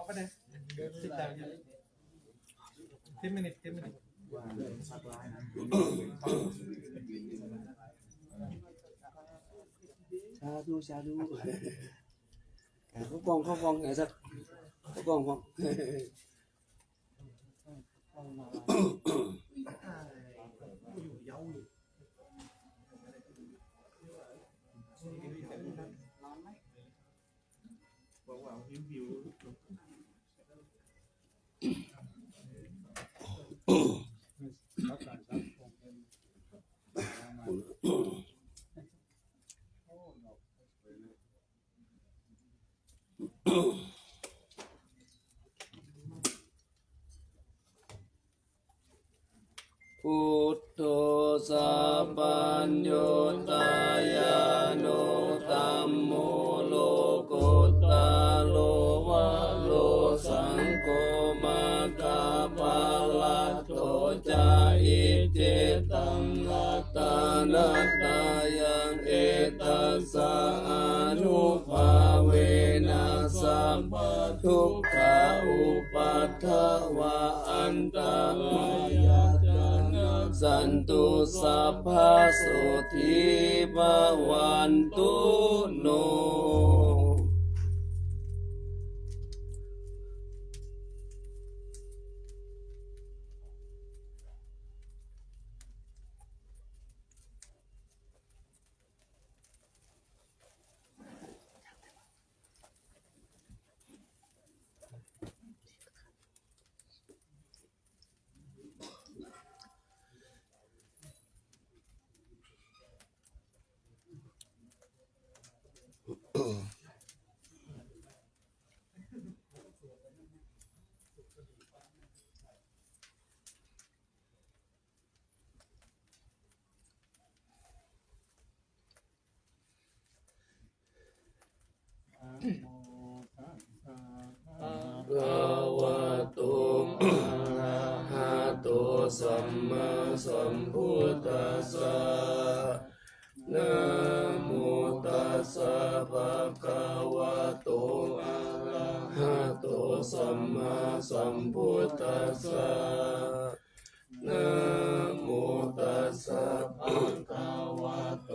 ไปเลยsit down 10 minutes 10 minutes ชาดูเขาฟองไงสักเขาฟองพุทโธสัพพัญโยตายาโนธัมโมโลกุตตะโลวะโลสังโฆมัคคะปะละโตจาอิเจตังลัตตานัตตายังเอตัสสะอนุภาเวนะสัมปทุกขาอุปัฏฐวะอันตรายะสันตุสัพพะโสทิภวันตุโนภะวะโตอะระหะโตสัมมาสัมพุทธัสสะนะโมตัสสะภะคะวะโตอะระหะโตสัมมาสัมพุทธัสสะนะโมตัสสะภะคะวะโต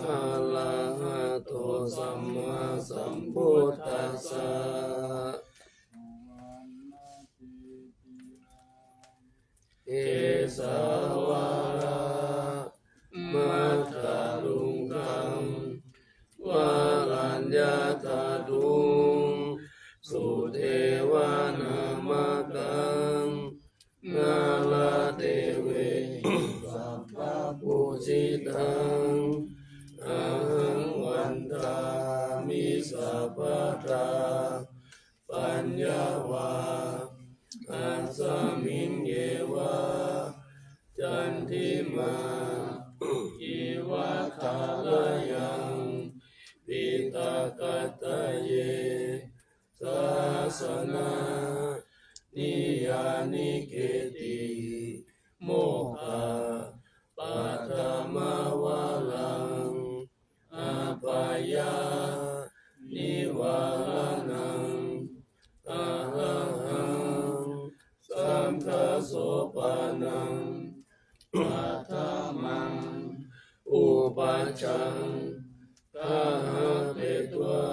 อะระหะโตสัมมาสัมพุทธัสสะเอสาวาระมัตตาลุงกังวารัญญาตาดุงสุเทวานามกังนาลาเตเวสัพพะปุจิตังอะหังวันตามิสัพพะตาปัญญาวาอัสสมิงเยวะจันทิมาอิวะคาลายังปิตากัตเยสาสนานิยานิเกติโมฆะปัตมาวะลังอาปายานิวาลานังอะระหังสัมฆโสปานังปัฏฐมังอุปัชฌังกาหะเปตวะ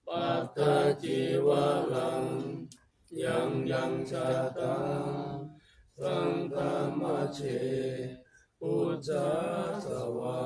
ปัฏฐจิวะลังยังชาตังสังฆมัชเชอุจจาสวา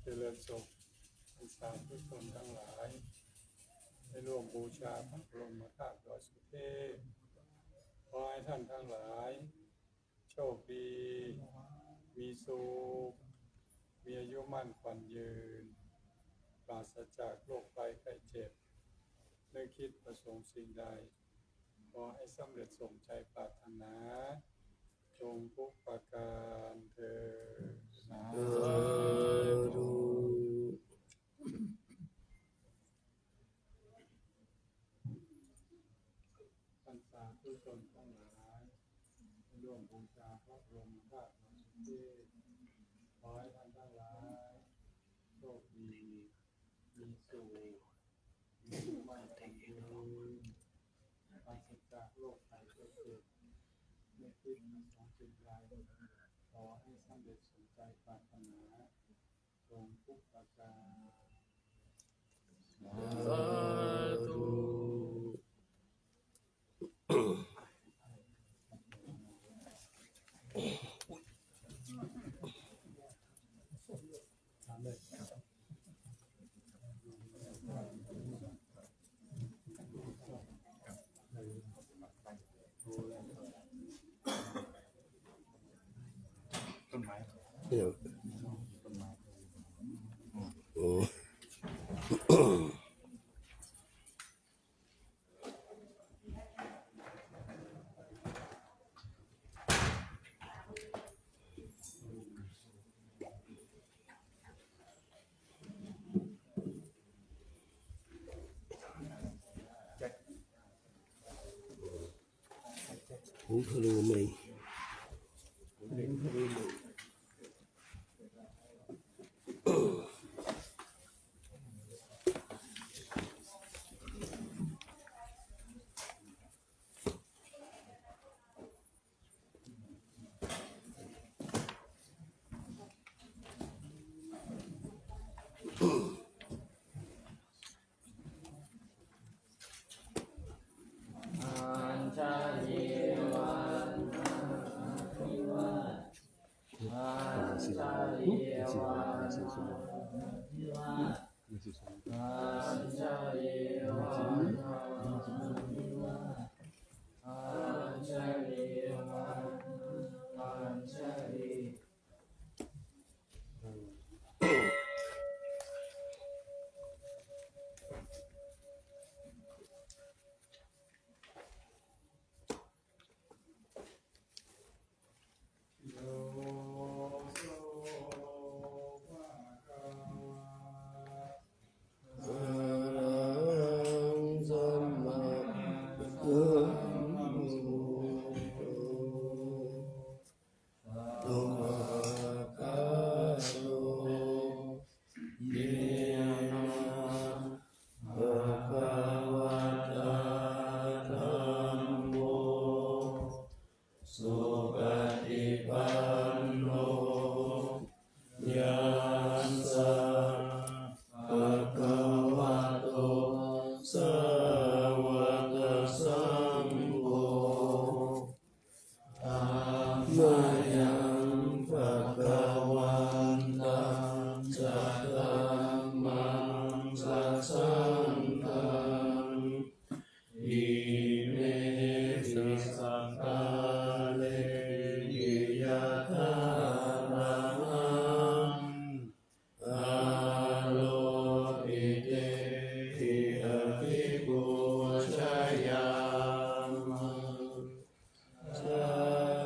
เจริญสุขสาธุชนทั้งหลายได้ร่วมบูชาพระบรมธาตุดอยสุเทพขอให้ท่านทั้งหลายโชคดี มีสุขมีอายุมั่นขวัญยืนปราศจากโรคภัยไข้เจ็บนึกคิดประสงค์สิ่งใดขอให้สำเร็จสมใจปรารถนาจงทุกประการเถิดสา สาธุ ท่านสาธุชนทั้งหลายร่วมบูชาพระบรมธาตุบริสุทธิ์ขอให้ท่านทั้งหลายโชคดีมีสุขมีมั่นคงยืนปราศจากโรคภัยไข้เจ็บไม่คิดไม่สองสิ่งใดขอให้สำเร็จสมใจปรารถนาจงทุกประการ สาธุ ต้นไม้ เนี่ยโอ้ ผมทะลุไหม อัญชลีวันทิวาอัญชลีวันทิวาอัญชลีวันทิวาอัญชลีวันอัญชลี โยโสภะคะวะ อะระหังสัมมาสัมพุทโธธัมมาคาโตเยนะภะคะวะตาธัมโมสุปฏิปันโนยัสสะภะคะวะโตสาวกสังโฆธัมมายังภะคะวันตังสัทธัมมังสัสสังฆังอิเมสิสังฆาเลหิยะถาระหังอาโลปิเตหิอภิปุชยามังสา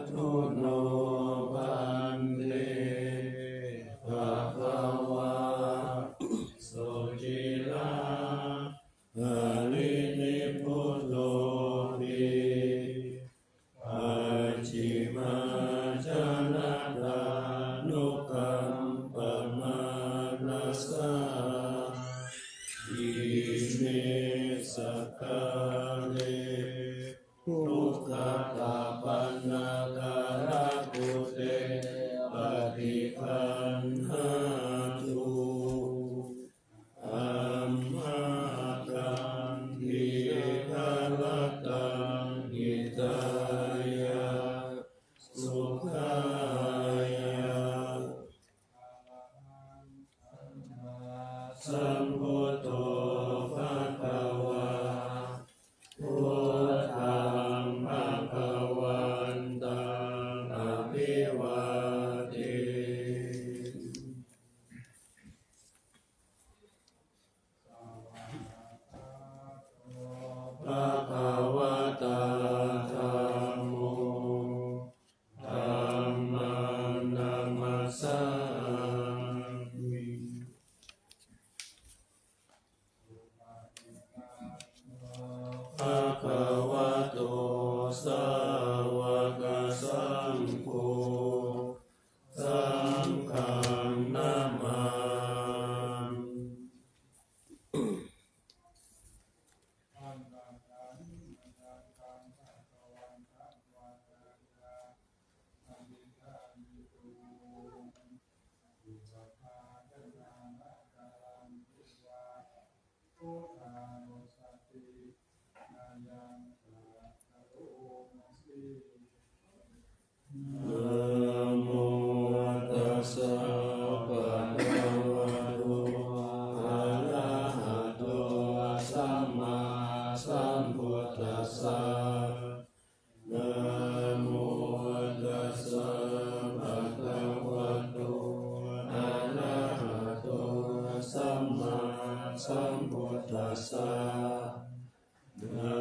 ธุโนภ สังฆังนามานะโมตัสสะภะคะวะโตอะระหะโตสัมมาสัมพุทธัสสะนะโมตัสสะภะคะวะโตอะระหะโตสัมมาสัมพุทธัสสะนะ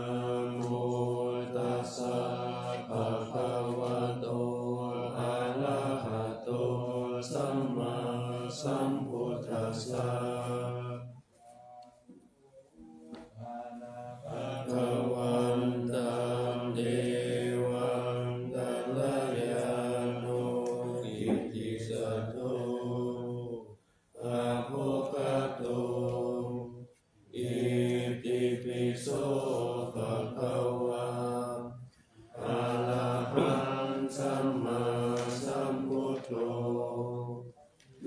โมตัสสะภะคะวะโตอะระหะโตสัมมาสัมพุทธัสสะภะคะวันตังเดวังกัลยาโนอิติสัตโตอะโภคโตอิติปิโสภะคะวะอะระหังสัมมาสัมพุทโธ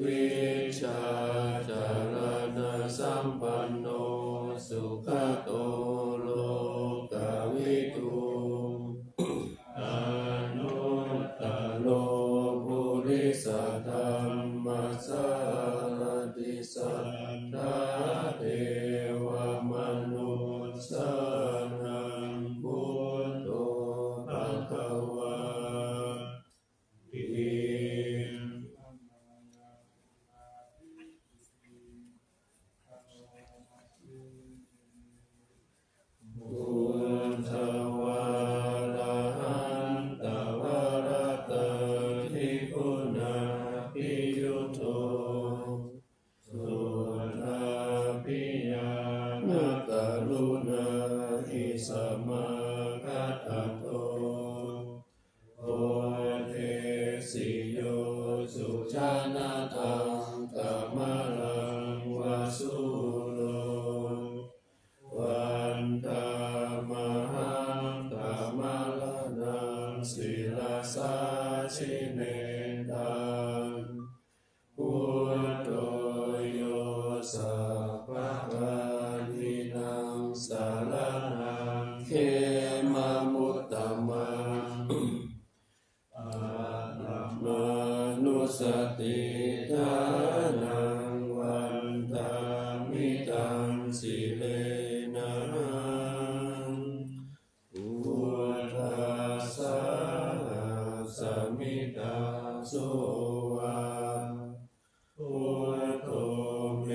วิชชาจารณะสัมปันโนสุขโตโลกวิทูอนุตตโลภุริสธรรมสารติสัทธาเทวมนุษย์สานังพุทโธภควาติพุทธวาระหันตวรตะภิกขุนาภิยุโตสุทาภิยานะกรุณาหิสมาคัตโตโอเทสิโยสุชานาตังกัมมะลังวาสุโลวันตามหังกัมมะลานังศิลาสาชิเนตังพุทโธโยสัพพะนินังสารนังเขมะมุตตมังอะระมานุสติญาณังวันตามิตังสิเลนะพุทธัสสะสมิตาโสวาพุทโธเม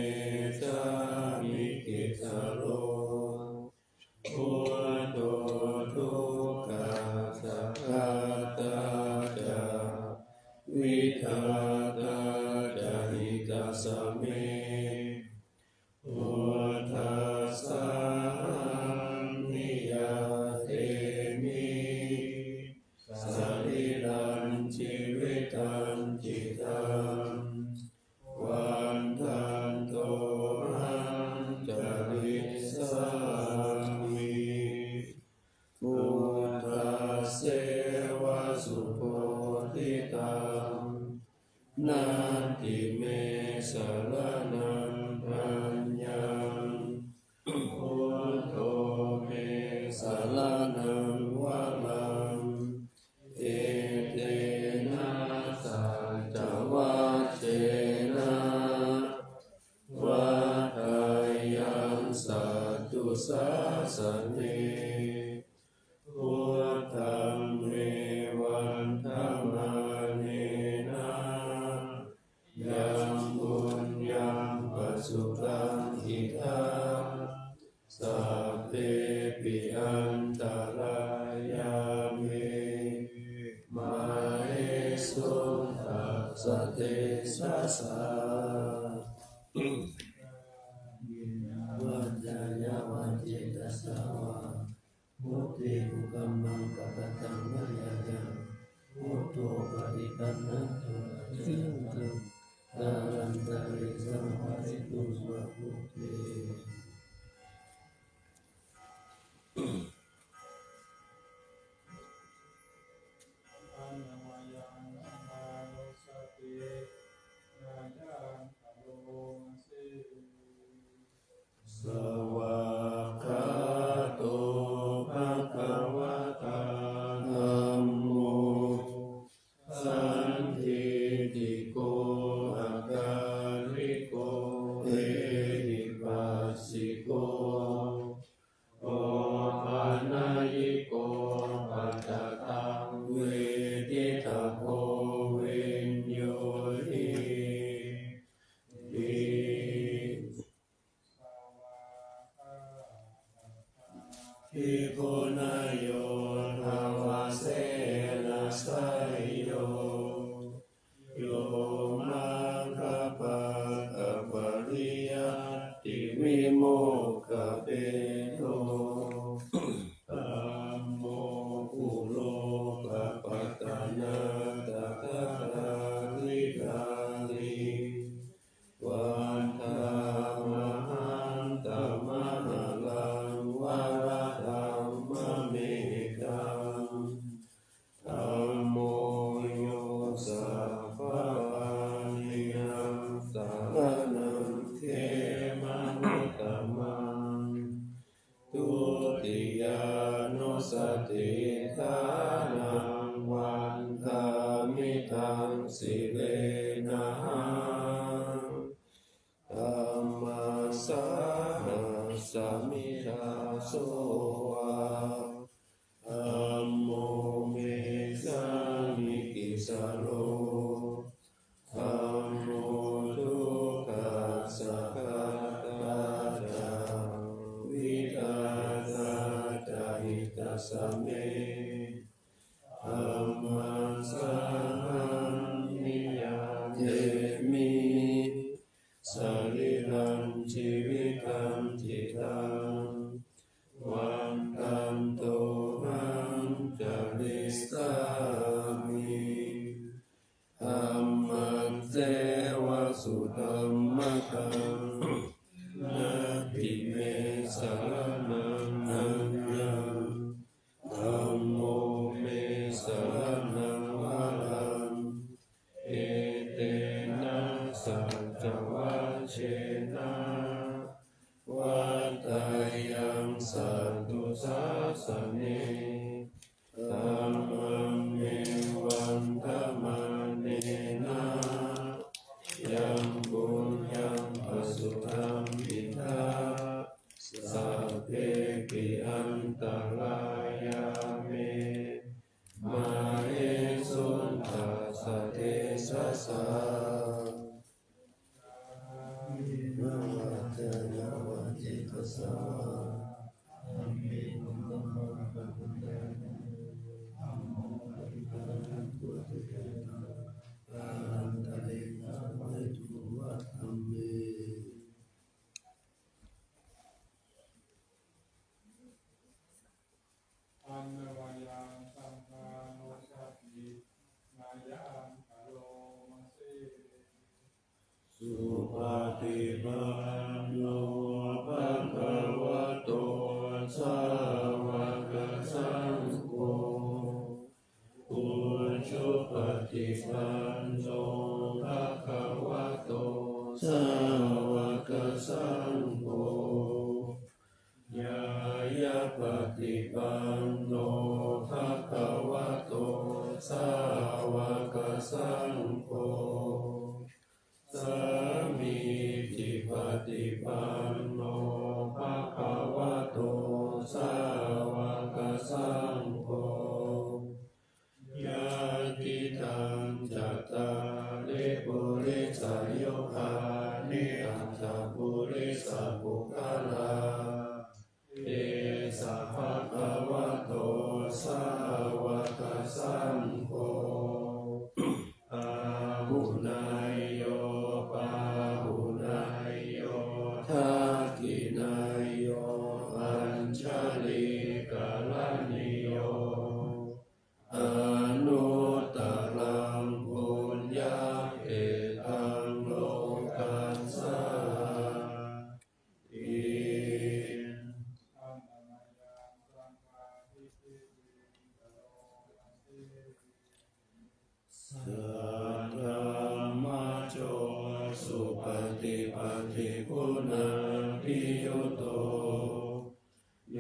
จามิกิสโลพุทโธทุกขาสัพพะตาจาวิทาตาจาริตาสเมพุทธัสสะนิยาเตมิสรีรังชีวิตังจิตังวันทันโตหังจาริสามิพุทธัสเสวะสุโพธิตังนาติเมสรณังปัญญังพุทโธเมสรณังวะลังเอเตนะสัจวัชเชนะวัฏายังสัตตุสาสเนพุทธังเมวันธรรมาเนนะยังบุญยังปัจจุบันอิทังสัพเพปิอันตรายาเมมาเอสุตัสสะเทสะสะวัจจายาวัจเจตัสสะวะมุตติภุกัมมังกัปปะตังวะยายัง ภ พุทโธปฏิปันนะจิตตังตารันตาริสัมภริตุสวะพุทเท อันนวายังสัมมาโนสติญาญาณอโลมาสิ สวากขาโตภะคะวะตาธัมโมสันทิติโกอาการิโกเอหิปัสสิโกโอปานายิโกปัจจตังเวทิตาโพวิญโยหิติ ทิโกนายโยทาวาเสนาสายโยโยมังคปะกะปะริยัตติวิโมกขเปโตธัมโมกุโลกะปัตตานาตถาคติกานิวันธามหันตมหาลังวาระธัมมเมกังธัมโมโยสัพพะนิยังสารนังเทมนุตตมังทุติยานุสติทานังวันธามิทังสิเรนะหังธัมมาสาหัสสมิทาโสวาธัมโมเมสามิกิสาโลธัมโมทุกขัสสะกตาจาวิทาตาจาหิตัสสะเมธัมมังสังฆังนิยามเทมิสรีรังชีวิตังจิตังวันตันโตหังจาริสามิธัมมังเสวะสุธัมมะกังนาทิเมสารนังอัญญังธัมโมเมสารนังวะลังเอเตนะสัจจวัชเชนะวัฏฏายังสัตตุสาสเนธัมมังเมวันธรรมเนนะยังบุญยังปสุธัมมิทาสัพเพปิอันตรายาเมมาเอสุนทัสสะเทสะสะนวัตนวัจิตสะธัมมิธัมมังปะพุทธาธัมโมปฏิปันนังพุทธิยะตารันตะเลนะไวตุวะธัมเม อันนวายังสัมมาโนสติญาญาณอโลมาสิ สุปฏิปันโนภะคะวะโตสาวกสังโฆปุญชุปฏิปันโนภะคะวะโตสาวกสังโฆญาญาปฏิปันโนภะคะวะโตสาวกสังโฆสามีจิปฏิปันโนภะคะวะโตสาวกสังโฆญาติตังจัตตาริปุริสโยคานิอัตถปุริสปุคลาเอสะภะคะวะโตสาวกสังโฆอาหุนายโยปา ยุโตโย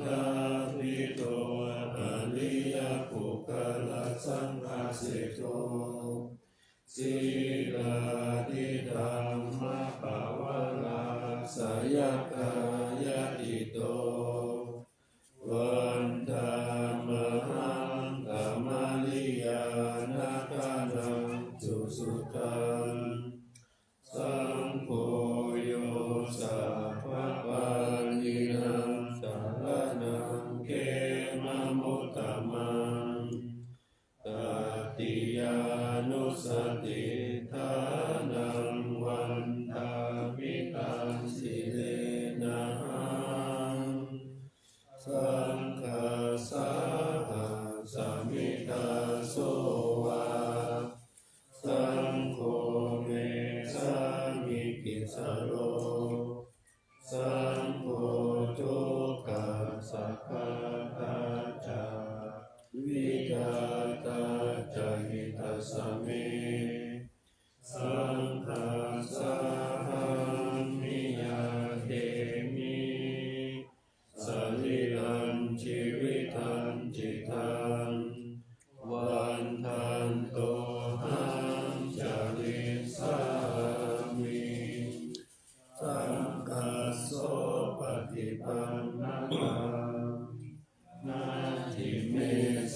ธาภิโตอริยปุคลสังฆาสิโตสีลาธิธรรมปวาราสยกายติโตวันธามหังกามาลิยานาคานังสุสุตังสังโฆโยสัพพะปาลินังสารนังเกมะมุตตมังตติยานุสติทานังวันทามิตังสิเลนะหังสังฆาสาหาสามิตาโสวาสังโฆเมสามิกิสโลสังโฆทุกขัสสะปะทาจาวิกาตาจาหิตัสสะเมสังฆาสาหังมิยาเตมิสลิลันชีวิตันจิตังวันทันโตหังจาริสามิสังฆาโสปฏิปันนะนาทิเม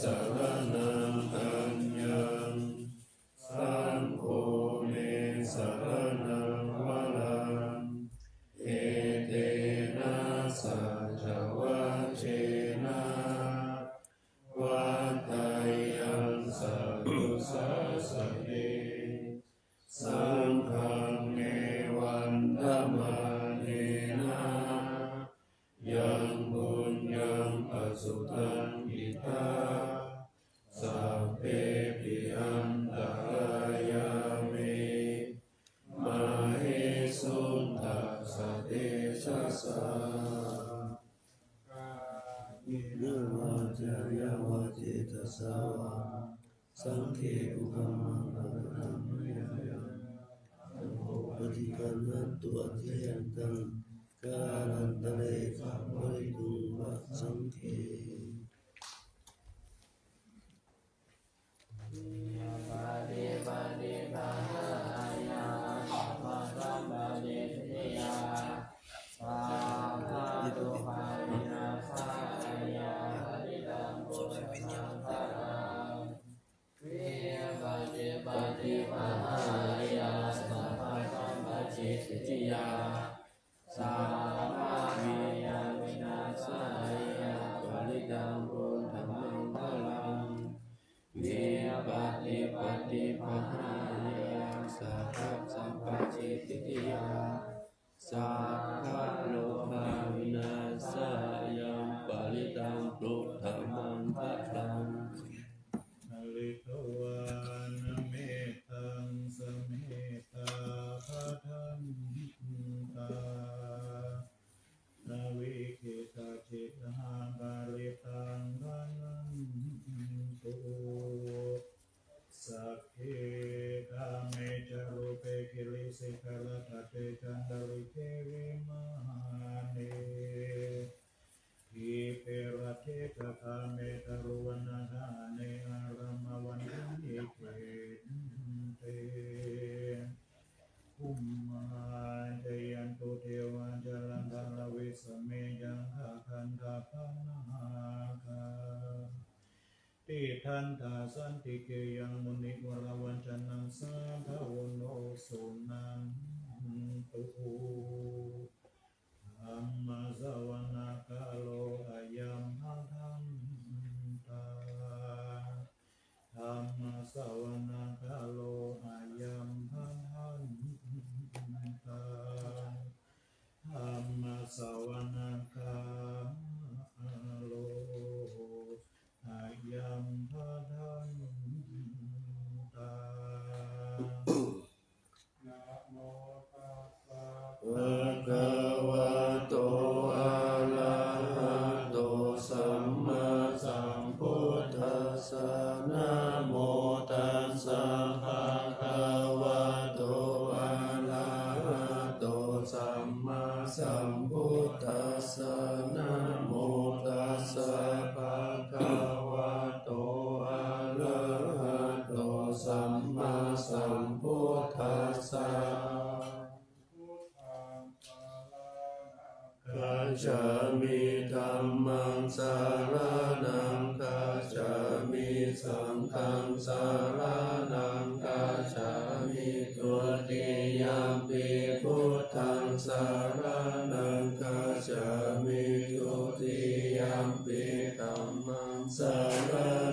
สารนังอัญญังสังโฆเมสารนังวรังเอเตนะสัจวัชเชนะวัฏฏายังสัพพุสัสสะเตสังฆังเมวันธรรมาเนนะยังบุญยังปัสสุตังอิทาสัพเพปิอันตรายาเมมาเหสุนทัสสะเตชะสะนิวาจายาวาเจตสาวาสังเฆอุปมังอรหังมยายาสังโฆปฏิคันหันตุอัจฉยันตังกาลันตะเรสัมภริตุวะสังเฆปาฏิปาฏิปะหายาสัพพะสัมปะเดทิยาสัพพะตุภาวินาศายาหริตังปุถสังฆารังวิปาฏิปาฏิปะหายาสัพพะสัมปะเจทิยาสัพพะวิยาวินาศายาหริตังปุถสังฆารังวิปาฏิปาฏิปะหายาสัพพะสัมปะเจทิยาสัพพะโลภะวินาศายาปริตังปุถธรรมังภะลังนลิทวานเมตังสเมตาภะทันตานาวิกิตาจิตหาบาริตังวันันตุสัพเพกาเมจารุเปกิริสิกาลทัตเตจันดาริเกวิมาเนอิเประเทกะคาเมตารุวนาหาเนอารามวันนิเกเตภุมมาเจยันตุเทวันจรันทาลวิสเมยังหาคันธาปนาคาติทันตาสันติเกยังมุนิวรวันจันนังสาภาวโนสุนันตุธัมมาสวนาคาโลอายัมหังทันตาธัมมาสวนาคาโลอายัมหังทันตาธัมมาสวนาคาโลอายัมหังทันตานะโมตัสสะ ภะคะวะโตอะระหะโตสัมมาสัมพุทธัสสะนะโมตัสสะภะคะวะโตอะระหะโตสัมมาสัม สัมพุทธัสสะคัจฉามิธัมมังสารนังคัจฉามิสังฆังสารนังคัจฉามิทุติยัมปิพุทธังสารนังคัจฉามิทุติยัมปิธัมมังสาร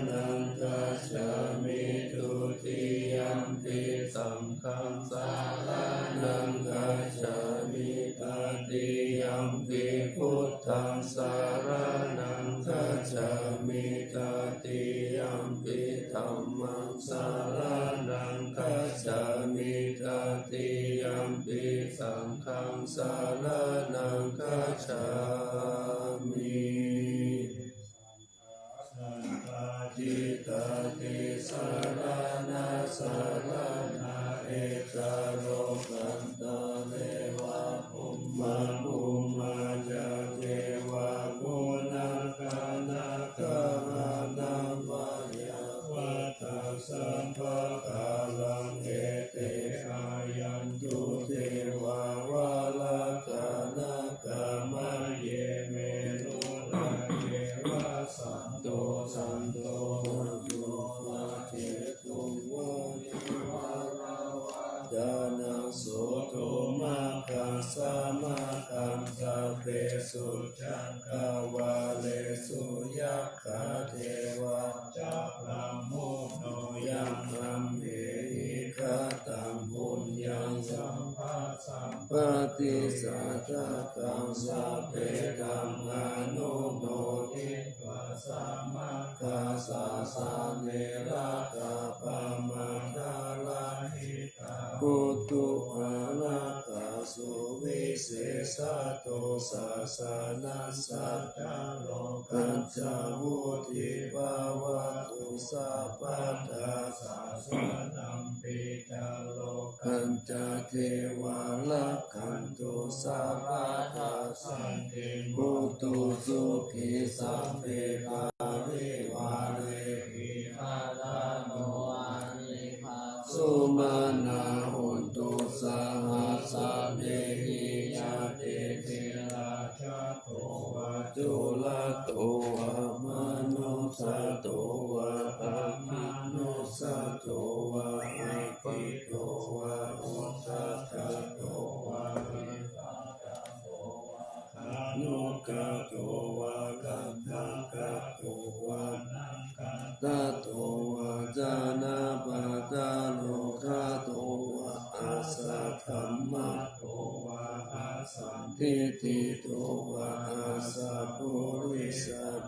นังคัจฉามิทุติยัมปิสังฆังสารนังคัจฉามิตติยัมปิพุทธังสารนังคัจฉามิตติยัมปิธัมมังสารนังคัจฉามิตติยัมปิสังฆังสารนังคัจฉามิสังฆาทิตติสารนาสารนาเอกโรกันตะเลวะภูมาภูมาจาเทวะกุณาคานาคามานังวายาวัตถะสัมภะกาลังเอเตอายันตุเทวาวาลากานาคามะเยเมโนราเยวะสันโตสันโตโยวะเจตุวะนิวาลาวะดานังโสโทมาคังสามาคังสัพเพสุจังกาวาเลสุยัคขาเทวะจักขังโมโนยังคัมเหหิคตังบุญยังสัมภาสัมปติสัทธะกังสัพเพธัมมานุโมทิตวะสัมมาคัสสะสะเนระกะปะมาทาลาหิตาปุตุอะระกะสุวิเศษโตสัสสะนัสสัจจโลกัจจวุติภาวะตุสัพพะทาสัสสะนัมปิจโลกัจจเทวาลักขันตุสัพพะทาสันติมุตุสุขิสัพเพกาลิวาเลหิอาลาโนอานิภาสุมาณาหุนตุสหัสสะเมหิยาเตเทราชะโตวะจุลโตวะมนุสโตวะอะมนุสโตวะอะปิโตวะอุตตะโตวะวิตาโตวะอนุกโตวะกัมภะโตวะนังกตโตวะจานาปะตาโลกโตวะอาสัทธัมมะโตวะอาสันติติโตวะอาสัพพุริสัต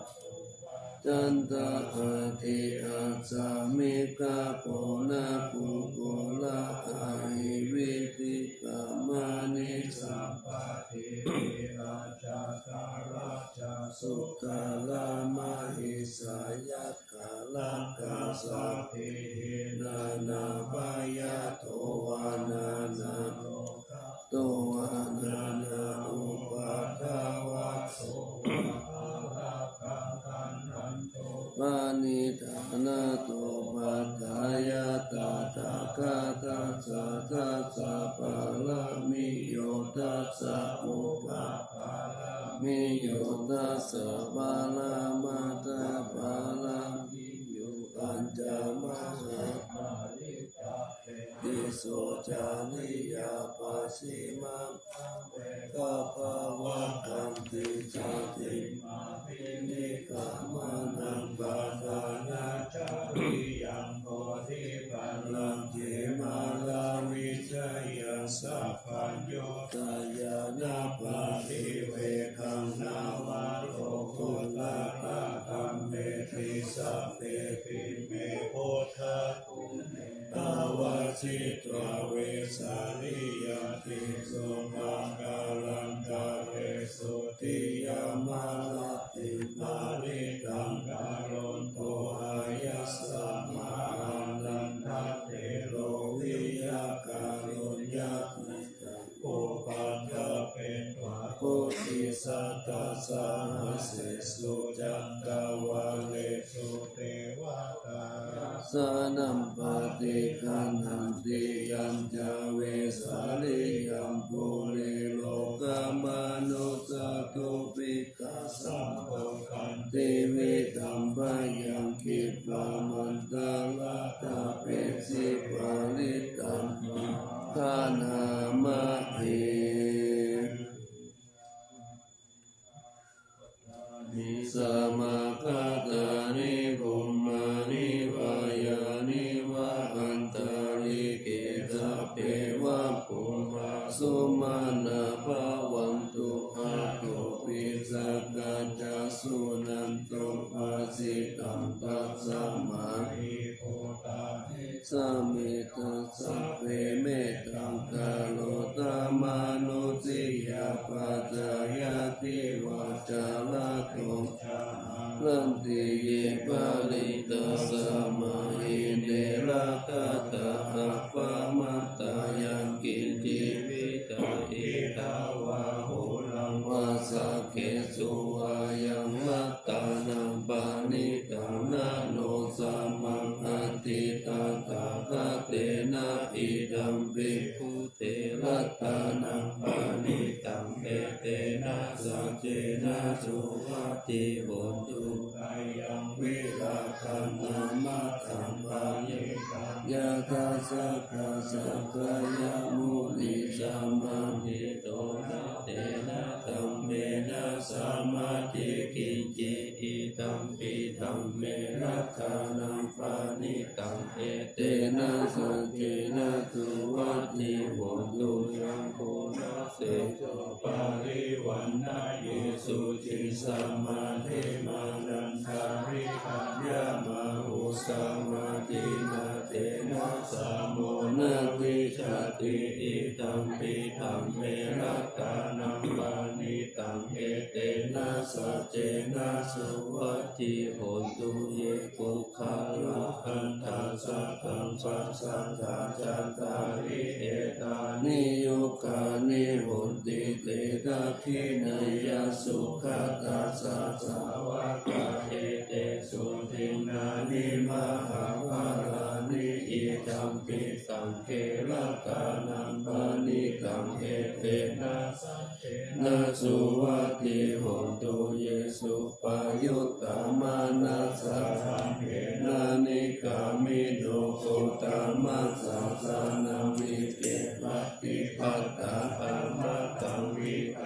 จันตะอาทิอัสสมิกาโปนะปุโกละอาหิวิติกามานิสัมปะทิราชาการาชาสุกาลามหิสายัตกาลังกาสัพพินานาบายาโตวานานาโลกาโตวานานาอุปาทาวะโตวะอาราคังกันหันโตปานิธานาโตปัฏฐายาตาตากาตัสสะตัสสะปะละมิโยตัสสะอุปาปะละมิโยตัสสะปะละมาตาปะละมิโยปัญจมหาปาริตาเตติโสจานิยาปัสสิมังเวกะภวะคันติจติมาภินิกามานังปะทานาจาริยังโพธิปัลลังเขมาลาวิจยัสสะพัญโยตายานาปาติเวคังนาวาโรกุลาภะธัมเมติสัพเพปิเมโพธาตุเนตาวาสิตวะเวสาลิยติสุมังกาลังกาเรสุติยามาลติมาลิตังกาลนโตอายัสสะมานันทเตโลวิยาการุญญาติอุปัฏฐเป็นวะโพธิสัตตสาหเสสุจังกาวาเลสุเทวตาส สนัมปฏิคันหันติยัญจเวสาลิยัมปุริโลกามนุสตุปิกาสัมโภคันติวิตัมปะยังคิปะมันตะละตาเปสิปาลิตัมปิคานามะเทมิสมาคาตานิภูมานิวายานิวะอันตาริเกตะเปวะภูมาสุมาณะภาวันตุอาตุปิสักกัจจสุนันตุภาสิตัมปัสสะมาหิโพตาทิสัมมิทัสสะเปเมตังกาโลตามานุสิยาปัจจายติวาจาลโตลันติเยปาลิตาสมาหิเนระคาตาอัปปะมัตตายังกินจิวิตาอิตาวะโหลังวาสะเกสุวายังมัตตานังปานิตังนาโนสัมมังอันติตาตาคะเตนะอิดัมปิภูเตรัตตานังปานิตังเตเตนะสัจเจนะสุวัตติโหตุกายังวิราคันนามัตตังปายิตังยะตาสัพพะสัพพะยะมุนิสัมมานิโตนะเตนะธัมเมนะสัมมาทิกิจจิอิตัมปิธัมเมรัตถานังปานิตังเอเตนะสัจเจนะสุวัตติโหตุยังโคนะเสโสปาริวันนะเยสุจิสัมมาเทมานันทาริปัญญามหุสัมมาตินาเตนะสามโมนะวิชาติอิตัมปิธัมเมรัตถานังปานิตังเอเตนะสัจเจนะสุวัตติโหตุเยปุคาละอันตัสสะตังปัสสัทธาจัตตาริเอตานิยุคานิโหติเตตะขินัยยสุขตัสสะสาวกะเอเตสุทินานิมหาภารานิอิจัมปิสังเขรัตานังปานิตังเอเตนะสัจเจนะสุวัตติโหตุเยสุปายุตตามานัสสะสังเขนานิกามิโนโคตามัสสะสานาวิเกปฏิปัตตาธรรมตังวิไค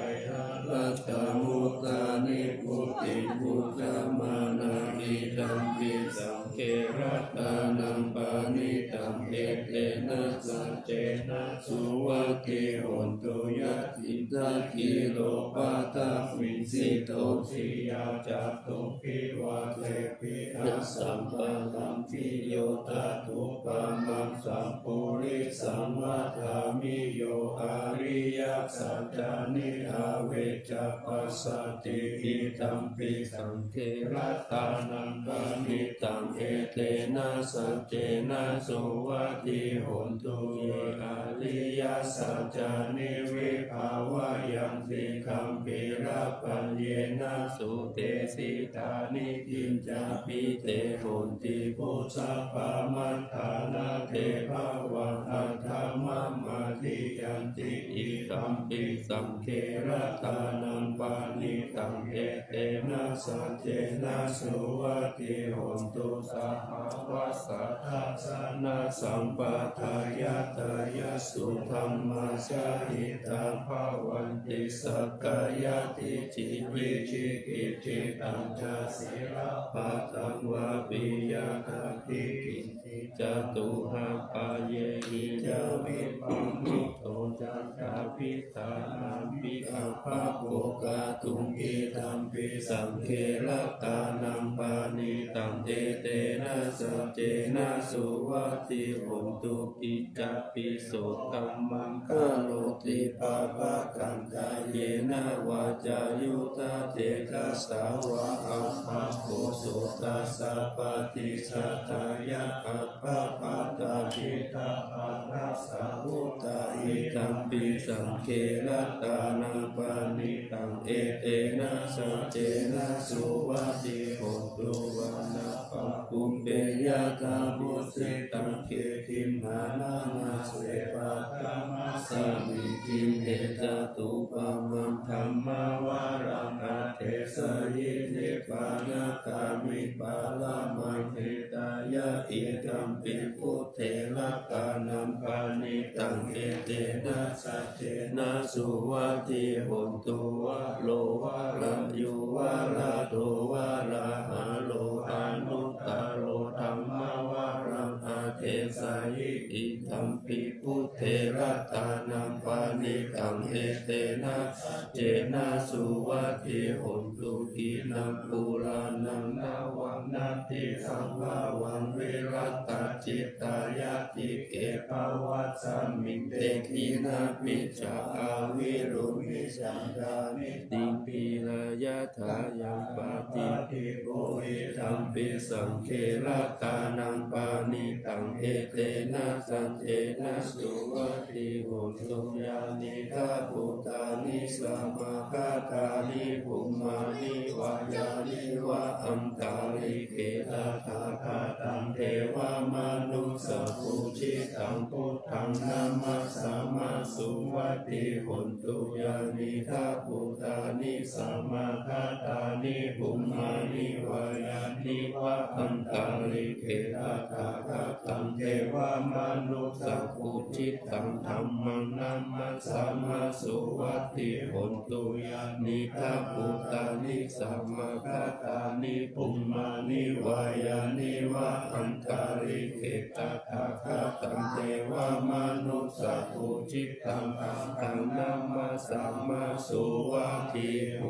รัตตมุตตานิพุติพุทธมานานิธัมปิสังเขรัตตานังปานิตังเอเตนะสัจเจนะสุวัตติโหตุยัตถิทัคคิโลปาตาวิสิโตสิยาจัตตุภิวาเทปิอัสสัมปันตัมปิโยตัตถุปามังสัมปุริสัมวัฏฐามิโยอาริยสัจจานิอาเวจจปัสสติอิตัมปิสังเขรัตตานังปานิตังเอเตนะสัจเจนะสุวัตติโหตุเยอาริยสัจจานิวิภาวะยังติคัมปิระปัญเยนะสุเตสิตานิทินจาปิเตโหติปุสัพพมัฏฐานาเทภวังอัตถมะมาทิยันติอิตัมปิสังเขรัตตานังปานิตังเอเตนะสัจเจนะสุวัตติโหตุสหวัสสัทธาสนะสัมปทายะตายะสุธรรมาสาหิตาภาวันติสักกายติจิวิจิกิจิตังจาสิระปัตตังวะปิยะตติกิติจตุหะปะเยหิจาวิปัมมิโตจันตาภิตานัมปิอัปปะโภกาตุงอิธัมปิสังเขรัตตานังปานิตังเอเตนะสัจเจนะสุวัตติโหตุอิจัปปิโสธัมมังกะโลติปะปะกังกายเยนะวาจายุตาเตทัสสาวะอัปปะโคสุตัสสะปฏิสัตตายะอัปปะปะตาทิตาปัสสะวุตตาอิตัมปิสังเขรัตตานัง ปานิตังเอเตนะสัจเจนะสุวัติโหตุวานาปังคุมเปยะกามุสิตังเกคิมหานานาเสปะกามัสสมิกิมเหจตุปามังธัมมาวารังอาเทสยินิปานากามิปาลามังเทตายะอิตัมปิพุทเถระกานัมปานิตังเอเตนะสัจเจนะสุวัติโหตุวะโลวะระยุวะระโตวะระหะโลอนุตตโลธัมมาวารังอาเทสายิอิตัมปิพุทเถระตานัมปานิตังเอเตนะสัจเจนะสุวัติโหตุอินังปุรานังนาวังนาติสังฆาวังวิรัตตจิตตายาติเกภวัสสมิงเตกินาปิจาอาวิรุณิสังฆามิติปิลายะถายังปาติภิโกหิธัมปิสังเขระตานังปานิตังเอเตนะสัจเจนะสุวัติโหตุยานิทาปุตานิสัมมาคาตานิภูมานิวายานิวะอัมตาลิเกตาทาคาตังเทวามนุสภูชิตังพุทธังนามัสสามาสุวัติโหตุยานิทาปุตานิสัมมาคาตานิภูมานิวายานิวะอัมตาลิเกตาทาคาตังเทวามนุสภูชิตังธัมมังนามัสสามาสุวัติโหตุยานิทาปุตานิสัมมาคาตานิภูมานิวายานิวะอัมตาลิเกตาทาคาตังเทวามนุสภูชิตังธัมมังนามัสสามาสุวัติโห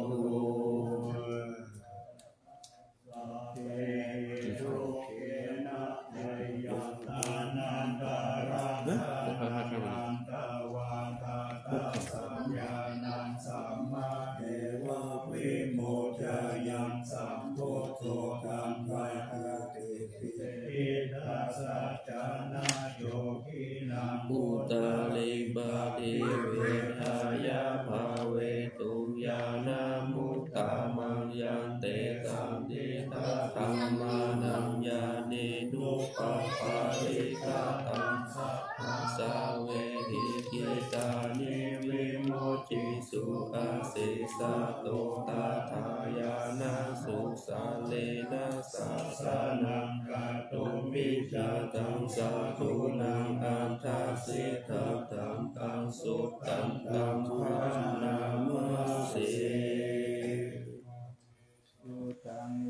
ตุ เตโรเกนะเมยังทานันตารังทานันตาวาทาตาสัญญานังสัมมาเทวะวิโมจายังสัมโพโสตังไพติปิตาสัจจานาโยกินัง อุตาลิบาติเวทายาภาเวตุยานามุตตามังยันเตตัมดิตาธรรมานังญาเนนุปปาริกาตังสัพพะสาเวหิกิตานิวิโมจิสุอาสิสาโตตาทายานาสุสาเลนะสัสสานังกาตุมิจาตังสาธุนังอัตถาสิทธังตังสุตังตังภานามาเส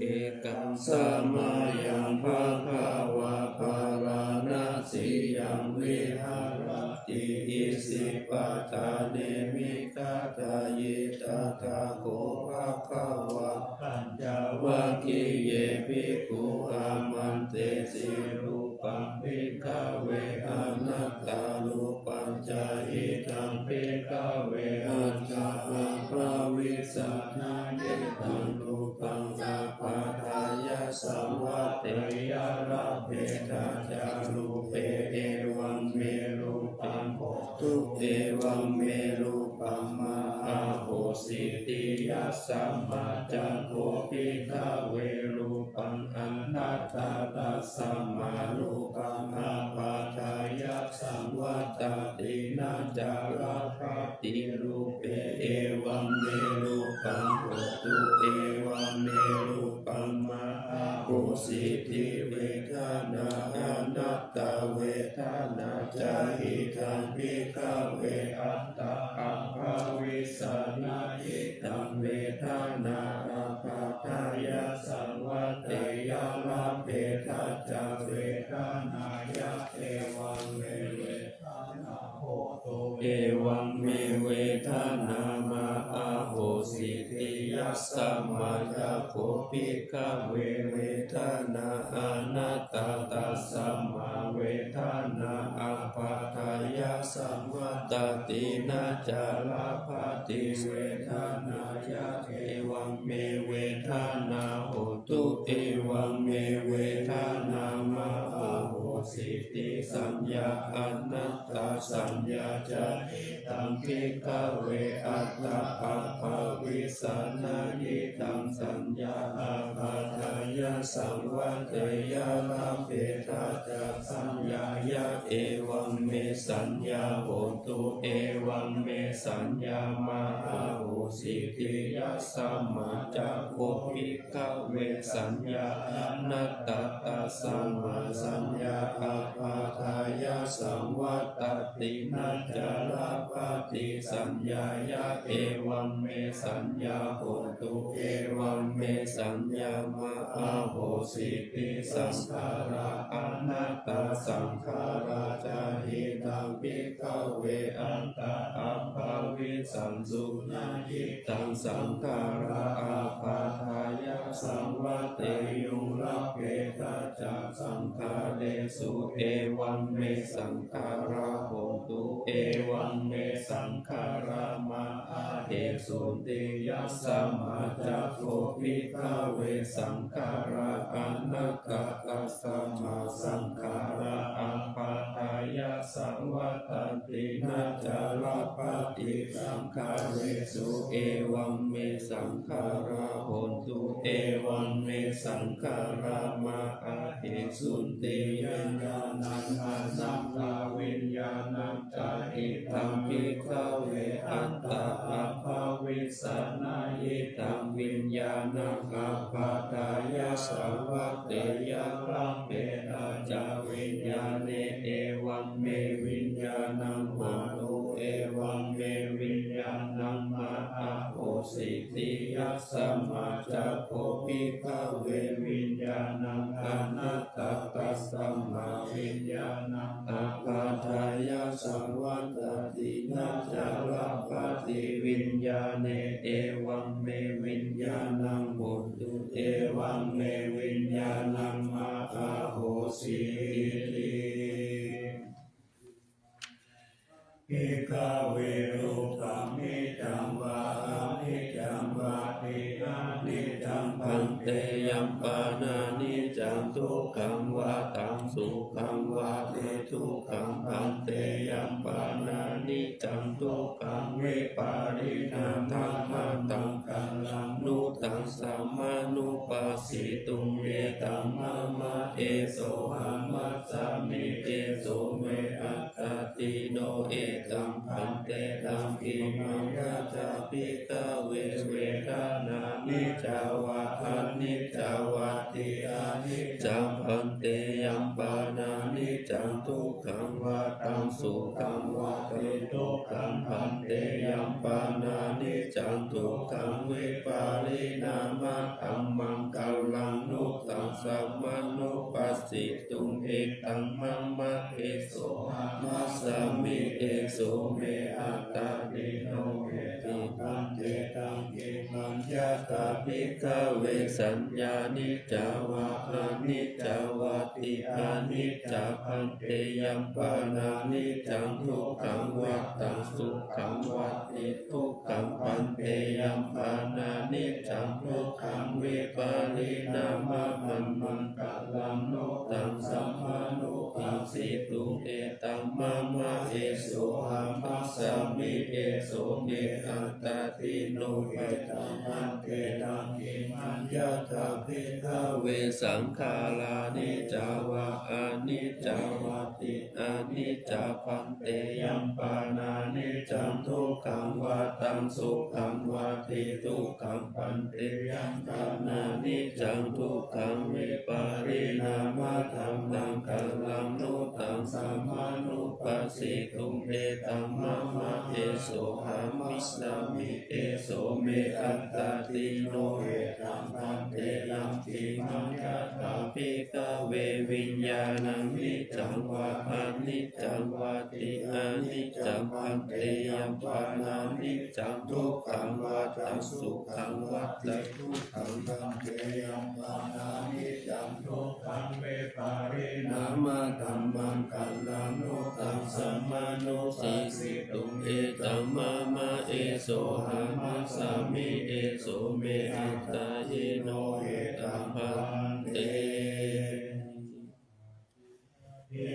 เอกังสามายังภาคาวะภาลานาสิยังวิหารติอิสิปะตาเนมิตาตาเยตาตาโกภาคาวะปัญจวัคคีเยภิกขุอามันเตสิรูปังภิกขเวอนัตตารูปัญจหิตังภิกขเวอัจฉาภาวิสัทธาเยตังรูปังสัพพะทายาสัมวัตเตยาราเพทาจารูเปเอวังเมรูปังทุเอวังเมรูปังมาอาโหสิติยัสสัมมาจันโคภิกขเวรูปังอนัตตาตัสสัมมารูปังอาปาทายาสัมวัตตินาจาราภติรูเปเอวังเมรูปังโหตุเอวังเมรูปังมาอาโหสิติเวทนาอนัตตาเวทนาจาหิตังภิกขเวอัตตาอัปภวิสันนิตังเวทนาอาภาทายาสังวัตเตยาลาเพทัจจเวทนายะเอวังเมเวทนาโหตุเอวังเมเวทนามาอาโหสิติยัสสัมมาจักโขภิกขเวเวทนาอนัตตาตัสสัมมาเวทนาอาปาทายาสัมวัตตินาจาราภติเวทนายะเอวังเมเวทนาโหตุเอวังเมเวทนามาอาโห สิติสัญญาอนัตตาสัญญาจาตังภิกขเวอัตตาอาภาวิสันนายิตังสัญญาอาภาทายาสังวัตยาลาเปตาจาสัญญายะเอวังเมสัญญาโหตุเอวังเมสัญญามาอาโหสิติยัสสมาจักโคภิกขเวสัญญานัตตตาสัมมาสัญญาอาภาทายาสังวัตตินัจจาราปฏิสัญญายะเอวังเมสัญญาโหตุเอวังเมสัญญามาอาโหสิติสังขาราอนัตตาสังขาราจาหิตังภิกขเวอัตตาอัปปาวิสังสุนายิตังสังขาราอาภาทายาสังวัตยุระเกตาจักสังขาเรสุเอวังเมสังขาราโหตุเอวังเมสังขารามาอาเทสุติยัสสมาจักโคภิกขเวสังขาราอนัตตาสัมมาสังขาราอาภาทายาสังวัตตินัจจาราปฏิสังขาเรสุเอวังเมสังขาราโหตุเอวังเมสังขารามาอาเทสุติยัญญานังอานัมตาวิญญาณังจาหิตังภิกขเวอัตตาอาภาวิสันนายิตังวิญญาณังอาภาทายาสังวัตยาลังเปตาจาวิญญาเนเอวังเมวิญญาณังโหตุเอวังเมวิญญาณังมาอาโหสิติยัสสมาจักโคภิกขเววิญญาณังอนัตตตัสสัมมาวิญญาณังอาภาทายาสังวัตตินัจจาราปฏิวิญญาเนเอวังเมวิญญาณังโหตุเอวังเมวิญญาณังมาอาโหสิติภิกขเวรูปัมมิจังวาอานิจังวาติอานิจังพันเตยัมปานานิจังทุกขังวาตังสุขังวาเตทุกขังพันเตยัมปานานิจังทุกขังวิปาริณาธัมมังตังกัลลังนุตังสัมมานุปัสสิตุเมตัมมะมะเอโสหัมมัสสามิเอโสเมอัตตติโนเอตัมพันเตตัมอิมังยะจาภิกขเวเวทนานิจาวะอนิจจาวะติอานิจจังพันเตยัมปานานิจังทุกขังวาตังสุขังวาเตทุกขังพันเตยัมปานานิจังทุกขังวิปาริณามะธัมมังกัลลังนุตังสัมมานุปัสสิตุเอตัมมัมมะเอโสหัมมัสสามิเอโสเมอัตตาติโนเอติพันเตตังอิมังยะตาภิกขเวสัญญานิจจาวะอนิจจาวะติอานิจจพันเตยัมปานานิจังทุกขังวัตตังสุขังวัตติทุกขังพันเตยัมปานานิจังทุกขังวิปาริณามะธัมมังกัลลังโนตังสัมมานุปัสสิตุเอตัมมะมะเอโสหัมมัสสามิเอโสเมอัตตาติโนเอตัมมังเตตังอิมัญญาตาภิกขเวสังขารานิจาวะอนิจจาวะติอานิจจพันเตยัมปานานิจังทุกขังวาตังสุขังวาติทุกขังพันเตยัมปานานิจังทุกขังวิปาริณามะธัมมังกัลลังนุตังสัมมานุปัสสิตุเอตัมมะมะเอโสหัมมัสสามิเอโสเมอัตตาติโนเอตัมพันเตยัมปิมังคะตาภิกขเววิญญาณังนิจังวะอนิจจังวะติอานิจจังพันเตยัมปานานิจังทุกขังวาตังสุขังวัตติทุกขังพันเตยัมปานานิจังทุกขังเวปาริณามะธัมมังกัลลังโนตังสัมมานุปัสสิตุเอตัมมะมะเอโสหัมมัสสามิเอโสเมอัตตาหิโนเอตัมพันเตภิ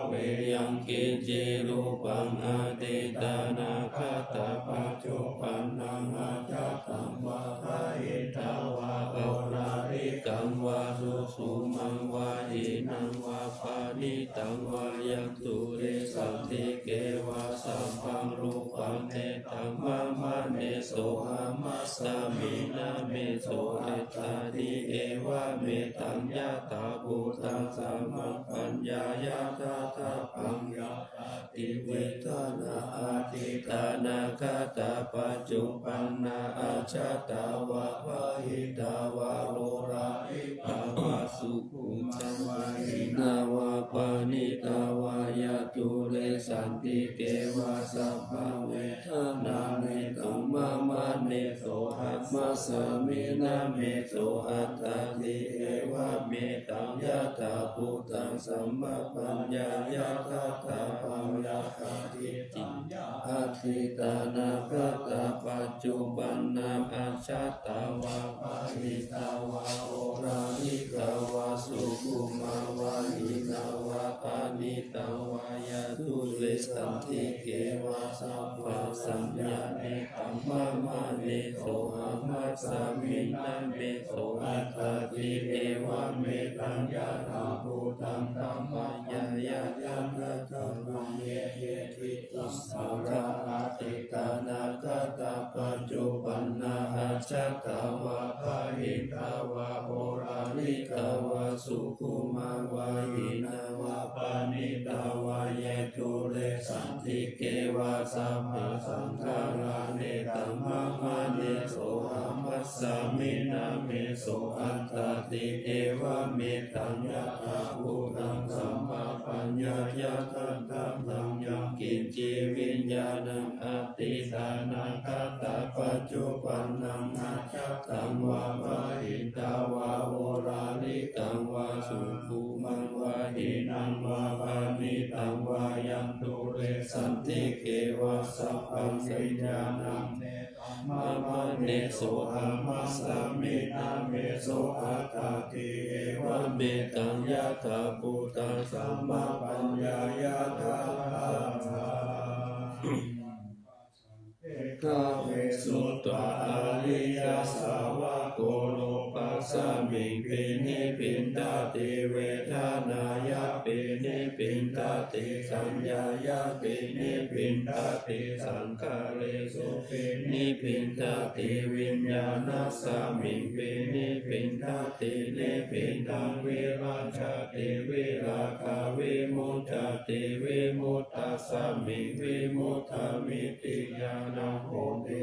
เว ยังกินจิรูปังอติตานาคตาปัจจุปันนังอาจาตังวาภาหิตาวาโอราริกังวาสุสุมังวาหินังวาปานิตังวายังตุเรสันติเกวาสัมพังรูปังเนตังมะมะเนโสอามัสสามินาเมโสเอตานิเอวะเมตัญญาตาภูตังสัมมังปัญญายาตาตาปัญญาติเวทนาอาติตานาคตาปัจจุปันนาอาชาตาวะวะหิตาวะโรราหิตาวะสุขุมจังวะหินาวะปานิตาวะยะตุเรสันติเกวะสัพพะเวทนาเมตัมมะมะเนโสหัสมะสามินาเมโสอัตตาติเอวะเมตัญญาตาภูตังสัมมาปัญญายาตาตาปัญญาคติจิอาทิตานาคตาปัจจุบันนาอาชาตาวะปาริตาวะโอราลิกาวะสุขุมาวะหินาวะปานิตาวะยะตุเรสันติเกวะสัพพะสัญญาเนตัมมะมะเนโสอามัสสามินาเมโสอัตตาติเอวะเมตัญญาตาภูตังธัมมัญญายะยัมนะธัมมังเยเยติตัสสะระอาติตานาคตาปัจจุปันนาอาชาตาวะภาหิตาวะโอราลิกาวะสุขุมาวะหินาวะปานิตาวะเยตุเรสันติเกวะสัพพะสังฆาราเนตัมมะมะเนโสอามัสสามินาเมโสอัตตาติเอวะเมตัญญาตาภูตังสัมมาปัญญายาตันตังตังยังกินจิวิญญาณังอติสานาคตาปัจจุปันนังอาชาตังวาภาหิตาวะโอราลิกังวาสุภูมังวาหินังวาปานิตังวายังตุเรสันติเกวะสัพพังสัญญานังเนตัมมะมะเนโสอามัสสามินาเมโสอัตตาติเอวะเมตัญญาตาภูตังสัมมาปัญญายาตากาเวสุตวะอริยสาวกโกโลปัสสมิงปินิปินตาติเวทนายะปินิปินตาติสัญญายะปินิปินตาติสังขารเรสุปินิปินตาติวิญญาณัสสมิงปินิปินตาตินิปินตังวิราชติวิราคาวิมุตติวิมุตตัสสมิงวิมุตตมิติญาณโหติ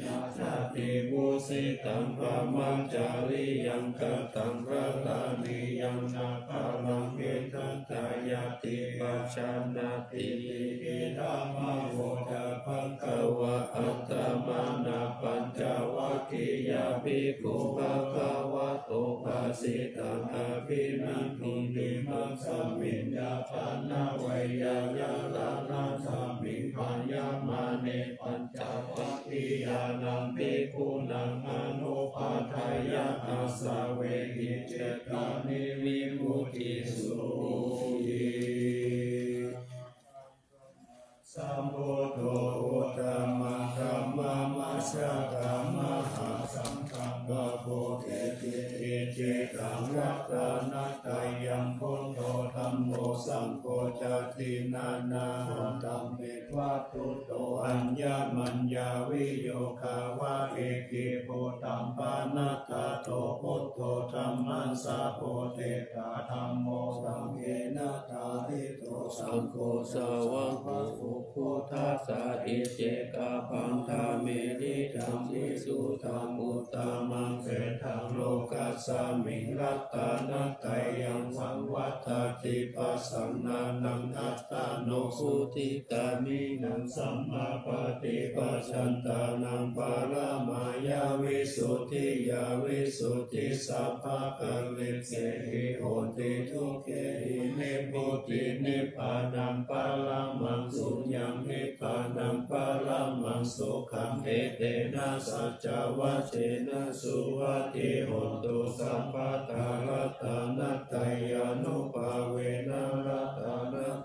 นาสติมุสิตังปะมัจจาริยังกตังรัตานิยังนาภาลังเมตัญจายติปัจจานาติอิธามะโวจะภะคะวะอัตตมานาปัญจวัคคียาภิกขุภะคะวะโตภาสิตังอภินันทุติมังสมิญญาปานาไวยายาลานาสมิงปัญญามาเนปัญจวัคคียานังภิกขุนังอนุปาทายะอาสาเวหิเจตานิวิมุตติสุติสัมพุทโธอุตตมะธัมมะมัสสะธรรมะหาสังฆังวะโพธิติเจตังรัตนัตตัยยังพุทโธธัมโมสังโฆจตินานาธัมเมวัตถุโตอัญญมัญญาวิโยคาวะเอกิโพธัมปานัตตาโตพุทโธธัมมัสสะโพเทตาธัมโมสังเฆนะทาริโตสังโฆสาวกพุทธัสสะอิเจกาปังธาเมนิธัมมิสุธัมมุตตมังเสถังโลกัสสมิงรัตตานัตตัยยังสังวัฏติปัสสันนานังอัตตาโนสุติกามินังสัมมาปฏิปัสสันตานังปารามายาวิสุทธิยาวิสุทธิสัพพะกัลลิเสหิโหติทุกเขหินิพพุตินิพพานังปารามังสุญญังนิพพานังปารามังสุขังเอเตนะสัจจวัชเชนะสุวัติโหตุสัพพะทารัตานัตตยานุภาเวนะรัตานัต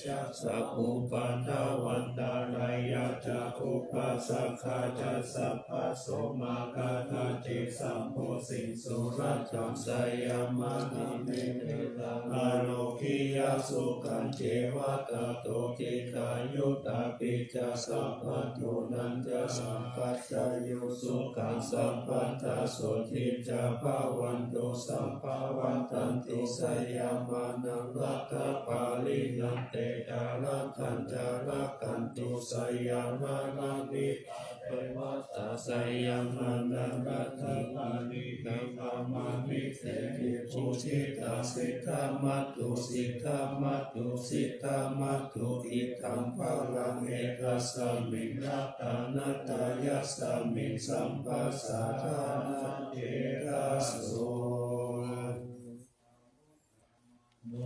ชะสัพพุปันทวันตารายะจะอุปัสสะคาจะสัพพะโสมาคาทาจิสัมโพสิสุรัตถังสยามานิเมเตตังอโลกิยาสุขันเจวะตะโตกิกายุตาปิจะสัพพะโทนันจะสัพพัสสะโยสุขังสัพพัทธะโสทิจะภาวันโตสัพพะวันตันติสยามานังรัตถปาลินันเตจารัตันจารักันตุสยามานานิเปวัตตาสยามานังรัตถปาลินังอามามิเสกิภูชิตาสิทธามัตตุสิทธามัตตุสิทธามัตตุอิทังภาลังเอกัสสมิงรัตตานัตตายะสมิงสัมปัสสะทานาเจตัสโสมุ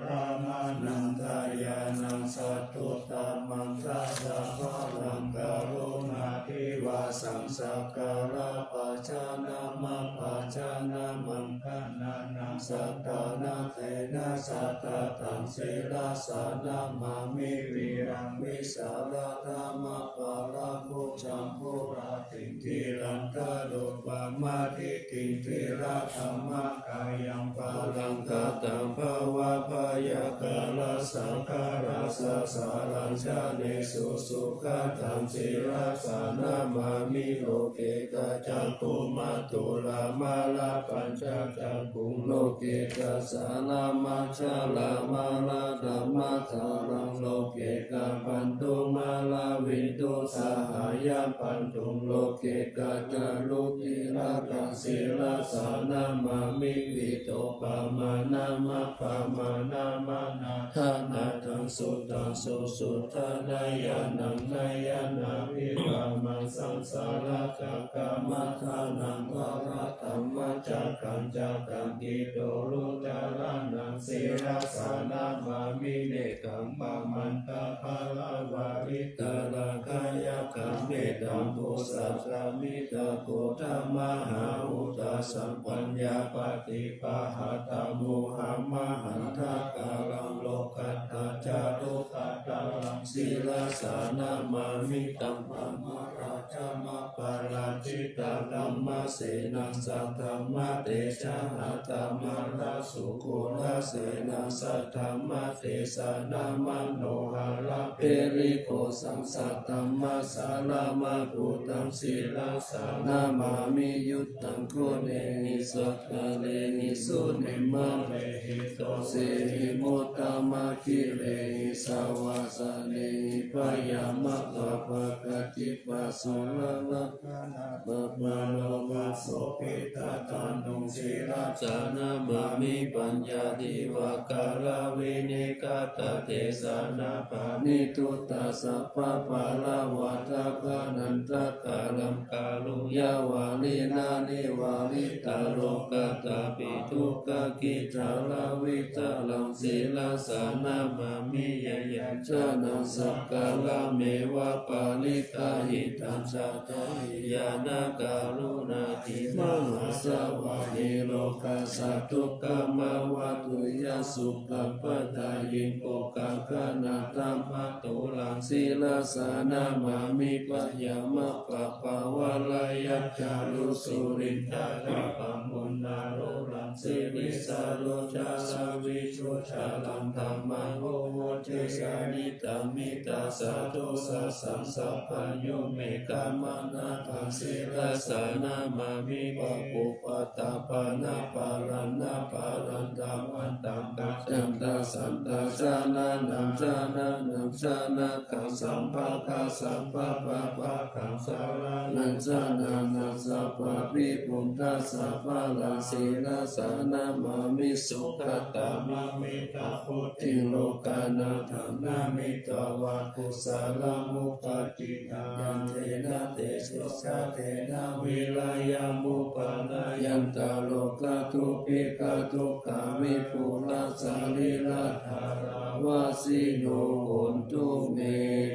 รามานันทายานังสัตตุตามังทัสสะภะลังกรุณาภิวาสังสักการะปัจจานามัปปัจจานามังคะนานังสัตตานาเตนะสัตตตังศิลาสานามามิวิรังวิสาระธรรมปารามุจัมพุราติทิรันตะโดปามาทิติทิราธรรมกายังปาลังกตังภาวะพยากาลสังขาราสสารัญชาเนสุสุขัตังศิราสานามามิโลเกกะจักขุมัตตุลามาลาปัญจจักขุโลเกกะสานามาชาลามาลาธัมมัสสารังโลเกกะปันตุมาลาวินตุสหายาปันตุโลเกกะจารุติรากังศิราสานามามิวิโตปามานามาปามานามานาทานาทังสุตังสุสุทานายานังนายานาภิปามังสังสาราจักกามัทานังวราธัมมจักขังจักขังกิโตรุจารานังศิราสานามามิเนกังปามันตาภาลาวาริตาราคายาคังเนตังโพสัสสามิตาโกธรรมหาอุตาสัมปัญญาปฏิปะหะตามุหัมมหันทากาลังโลกัตตาจารุกัตตาลังศิลาสานามามิตังปัมมาราชมาปาราชิตาธัมมาเสนังสัทธรรมเตชะหะตมาราสุโคลาเสนังสัทธรรมเตสานามโนหะระเปริโกสังสัทธรรมสารามาภูตังศิลาสานามามิยุตตังโคเนหิสัทธะเลหิสุนิมาเลหิโตเสหิมุตตมะคิเลหิสาวาสะเนหิปยามะปะปะกติปัสสุระละปะปะโลมาโสปิตาตันตุศิราสานามามิปัญญาดิวะการาวินิกาตเตสานาปานิทุตตาสัพพะปะละวะทะกานันตะกาลัมกาลุยาวาลินานิวาลิตาโลกตาปิทุกะกิจาลาวิตาลังศิลาสานามามิยยัญชนะสักกาลเมวะปาลิกาหิตังสัตถิยานาการุณาธิมหาสวะเฮโลกัสสะทุกขมาวะตุยะสุขปทายิงโกกังคนาธัมมะตุลังศิลาสานามามิปะยามะปะปะวะลายัจจารุสุรินทาริปัมมุนาโรลังสิริสาโรจาสวิชุชาลังธัมมังโอโหเจสานิตามิตาสาธุสัสสังสัพพัญโยเมกามานาภังศิลาสานามามิปะปุปะตาปานาปารันนาปารันตาวันตังกัจจันตาสันตาจานานังจานานังจานาคังสัมภะคะสัมภะปะปะคังสารานังจานานังสัพพะวิปุณทัสสะภะลังศิลาสานามามิสุขตามามิตาพุทธิโลกานาธัมนามิตวะกุสาลมุปจิตังยันเทนะเตสุชาเทนะวิลายามุปานายันตาโลกทุปิกทุกขาวิปุระสาลิลาธาราวาสิโนโหนตุเม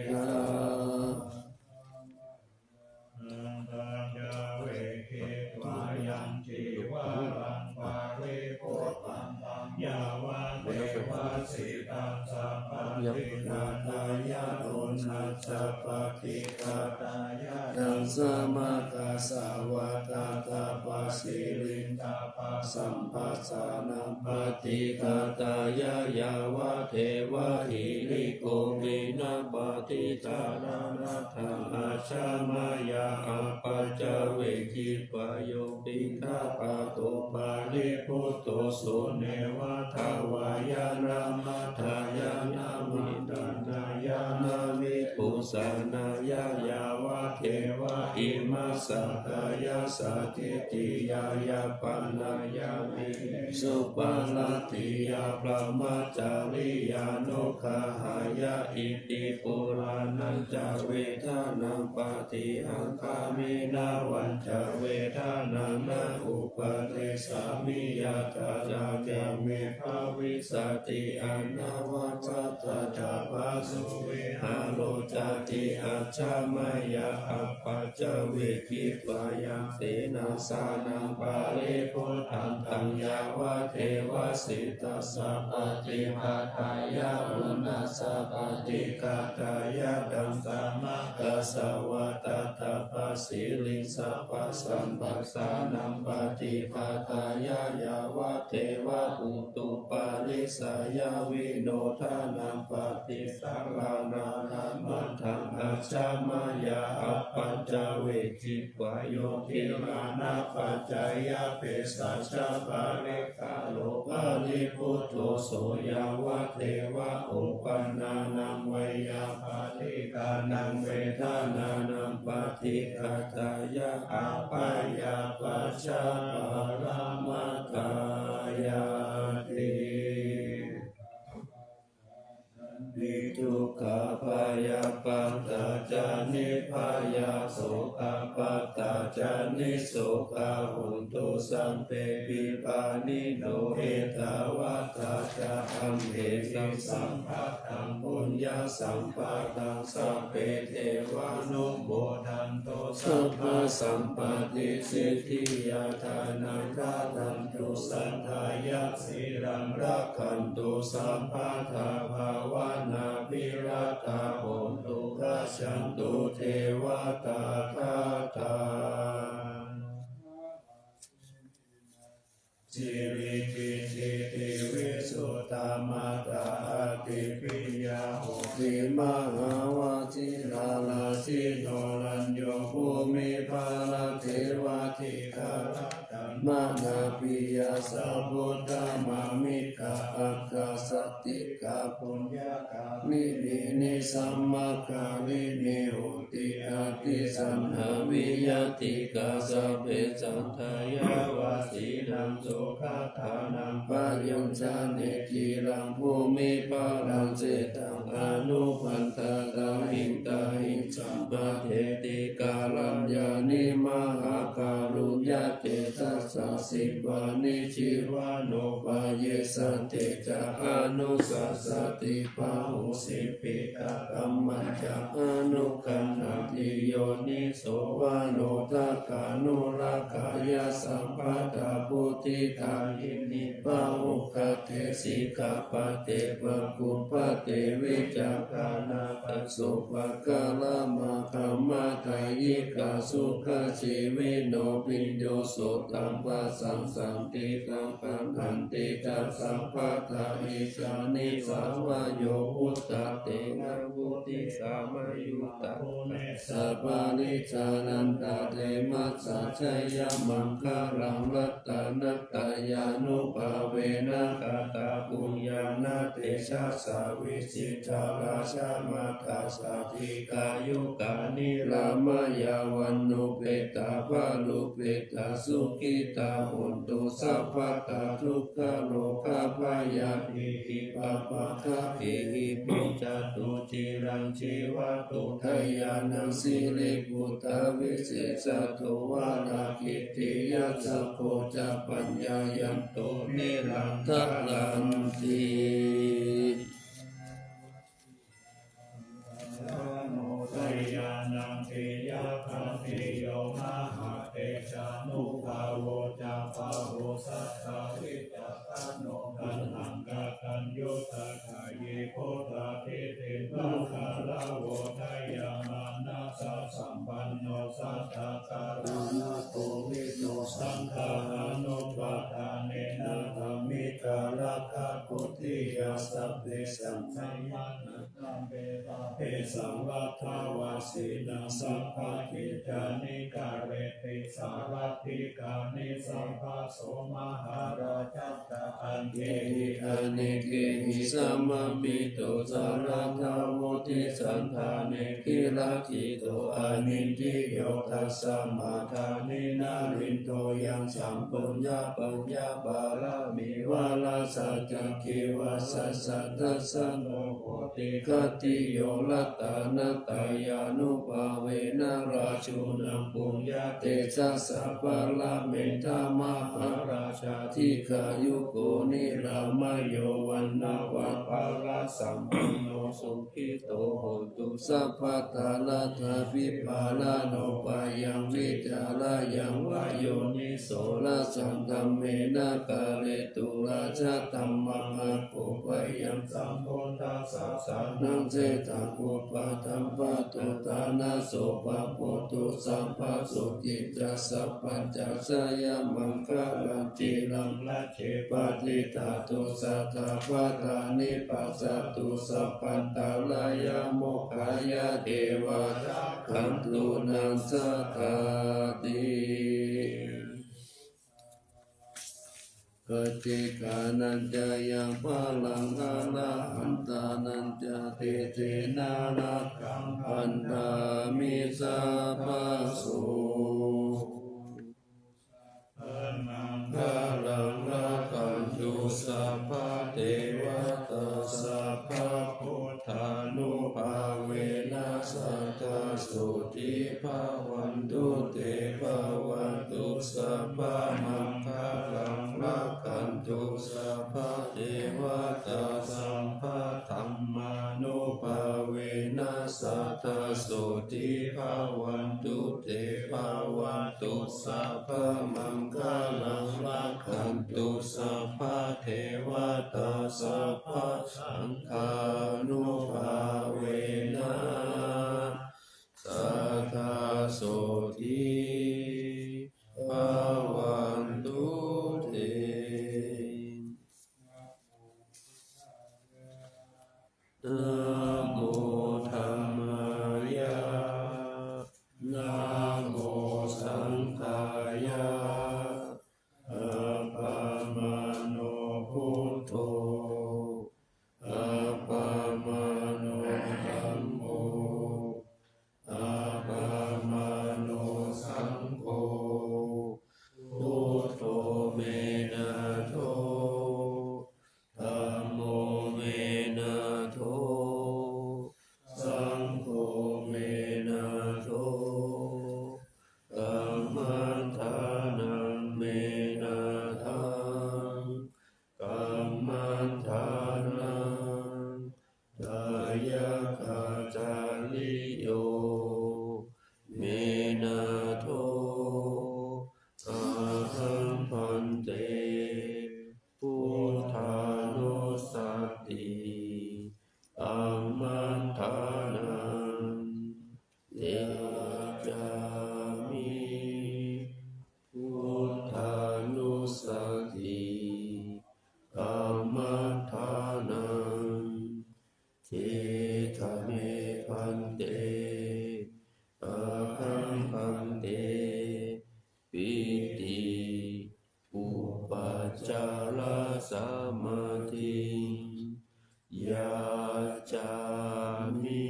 ฆาเวเกวายันจิวารังปาริโภตังยาวะเทวะสิตังสัพพะ กาตายะโอนัสสะปฏิกาตายะดังสมาคาสาวะตาตาปัสสิลินตาปัสสัมปัสสานังปฏิกาตายะยาวะเทวะหิริโกมินาปฏิจารานัทธังอาชามายาอัปปัจจเวคิปโยปิทาปะโตปาริพุตโตโสเนวะทาวายานามัทายานามิดันนายานามิปุสานายายาวะเทวะอิมัสสะกายาสัจติยายาปัญญายามิสุปาลติยาปรมาจาริยานุขหายาอิติปุรานันจเวทานังปฏิหังคามินาวันจเวทานานาอุปเทสามิยาตาจาเจเมภาวิสติอานาวัจตตาภาสุเวหาโลจติอาชามายาอัปปัจจเวคิปยังเสนาสานังปาริพุทธังตังยาวะเทวสิตาสัพติภาทายาอุนัสสะปฏิกาตายาดังสามะกสาวะตตาปัสสิลิงสัพพสัมปัสสานังปฏิภาทายายาวะเทวะอุตุปาริสายาวิโนทานังปฏิสังลานานามัทธังอาชามายาอัปปัญจเวคิปโยทิรานาปัจจายาเปสัชฌะปาริกาโลภานิพุทโธโสยาวะเทวะอุปนานังเวยาปาติกานังเวทานานังปฏิกาตายะอัปปายาปัจจาปารมัตตายาติวิทุกขพายาปัตตาจานิพายาโสกปัตตาจานิโสกาหุนตุสัมเปปิปานิโนเอตวัตตาจาอัมเหสังสัมภัตตังปุญญาสัมปะตังสัพเพเทวานุโมทันโตสัพพสัมปติสิทธิยาทานังราทันตุสัทธายาสีรังรักขันตุสัมภาทาภาวนาภิรัตาโหตุราชันตุเทวตาคาตาจิริกิติติวิสุตตมาตาติปิยาโหติมหาวาจิลาลาสิโนรัญโยภูมิภาลเทวทิกามานาปิยาสัพพุทธมามิกาอักขสติกาปุญญากามินินิสัมมาคาลินิโหติอาติสันหาวิยติกาสัพเพสันทายาวาสีนังโสขทานังปะยุญจานิกิรังภูมิภาลังเจตังอนุพันธาตาหิตาหิสัมปะเทติกาลัญญานิมหาการุญญาเตทัสสะสิบานิชิวาโนปะเยสันเตจะอนุสัสสติปะหุสิปิกะกัมมัญจะอนุคันนาติโยนิโสวาโนทักขานุรักขายาสัมปัตตาปุติตาหินิปะอุคเทสิกาปเตปะกุปเตวิจักขานาปัสสุปะกาลมาคัมมาไทยิกาสุขชีวิโนปิญโยสุตัมปัสสังสันติตังปันหันติจัสสัมปัตตาอิสานิสาวะโยอุตตะเตนะวุติสามายุตตะสัพพะนิจานันตาเตมัสสะชัยยะมังคารังรัตตานัตตายานุภาเวนะกาตาปุญญานาเตชะสาวิสิทธาราชามาตาสาธิกายุกานิรามายาวันโนเปตาภาลุเปตาสุขิตาหุนตุสัพพะตาทุกขโลกาภายาภิหิปะปะคาภิหิปิจตุจิรังชีวะตุทยานังสิริปุตตาวิเศษตุวาราคิติยัสสะโพจะปัญญายันโตนิรันตรันติโนทยานังเทยะคาเทโยมหาเตชานุภาโวจะปะโหสัทธาวิจักขโนกันหังกะกันโยตถาเยโคตาเทต สัมมานัตตัมเปตาเปสังวัฏวาสีนังสัพพะกิจานิกาเรติสารัตถิกานิสัพพะโสมหาราชัตตะอันเทหิอันเนเกหิสัมมาปิโตสารัตถโมทิสันธาเนกิรักิโตอานินทิโยทัสสะมาทานินารินโตยังสัมปุญญาปัญญาบาลามิวาลาสัจจคิวาสัสสะทัสสะโนโหติกติโยลัตตานัตตายานุภาเวนะราชูนังปุญญาเตจัสสะปะละเมธามหาราชาทิกายุโกนิรามโยวันนาวัปาราสัมปันโนสุขิโตโหตุสัพพะทานาทาวิปาลาโนปายังวิจาลายังวายโยนิโสละสังธัมเมนะกาเลตุราชะธัมมังอะโกปะยังสัมโพธัสสะสานังเจตังอุปะธัมปะตุตานาโสปะโพตุสัมภะสุจิตาสัพพัญจสยามังคะลังจิรังละเชปะติตาตุสัทธาปะทานิปัสสตุสัพพันตาลายาโมคขายาเทวาคันตุนังสัทธาติกติกานันจะยังพลังอาลาหันตานันจะเตเจนานาคังพันธามิสัพพะโสพลังรักันตุสัพพะเทวตาสัพพะพุทธานุภาเวนัสสัทธาสุติภาวันตุเตภาวันตุสัพพะมังคลังรักันตุสัพพะเทวตาสัมภะธัมมานุภาเวนัสสัทธาสุติภาวันตุเตภาวันตุสัพพะมังคลังรักันตุสัพพะเทวตาสัพพะสังฆานุภาเวนะสัทธาโสติภาวันตุเตนะโมธัมมายะนะโมสังฆายะอะปะมาโนพุทโธอะปะมาโนธัมโมอะปะมาโนสังโฆพุทโธเมนะโธธัมโมเมนะโธสังโฆเมนะโธธัมมังทานังเมนะทังธัมมังทานังทายะคาจาริโยเมนะโธอะหังพันเตพุทธานุสติธัมมังทานังเตจามิพุทธานุสติธัมมังทานังเทขะเมพันเตอะหังพันเตปิติอุปัจจาระสัมมาทิยาจามิ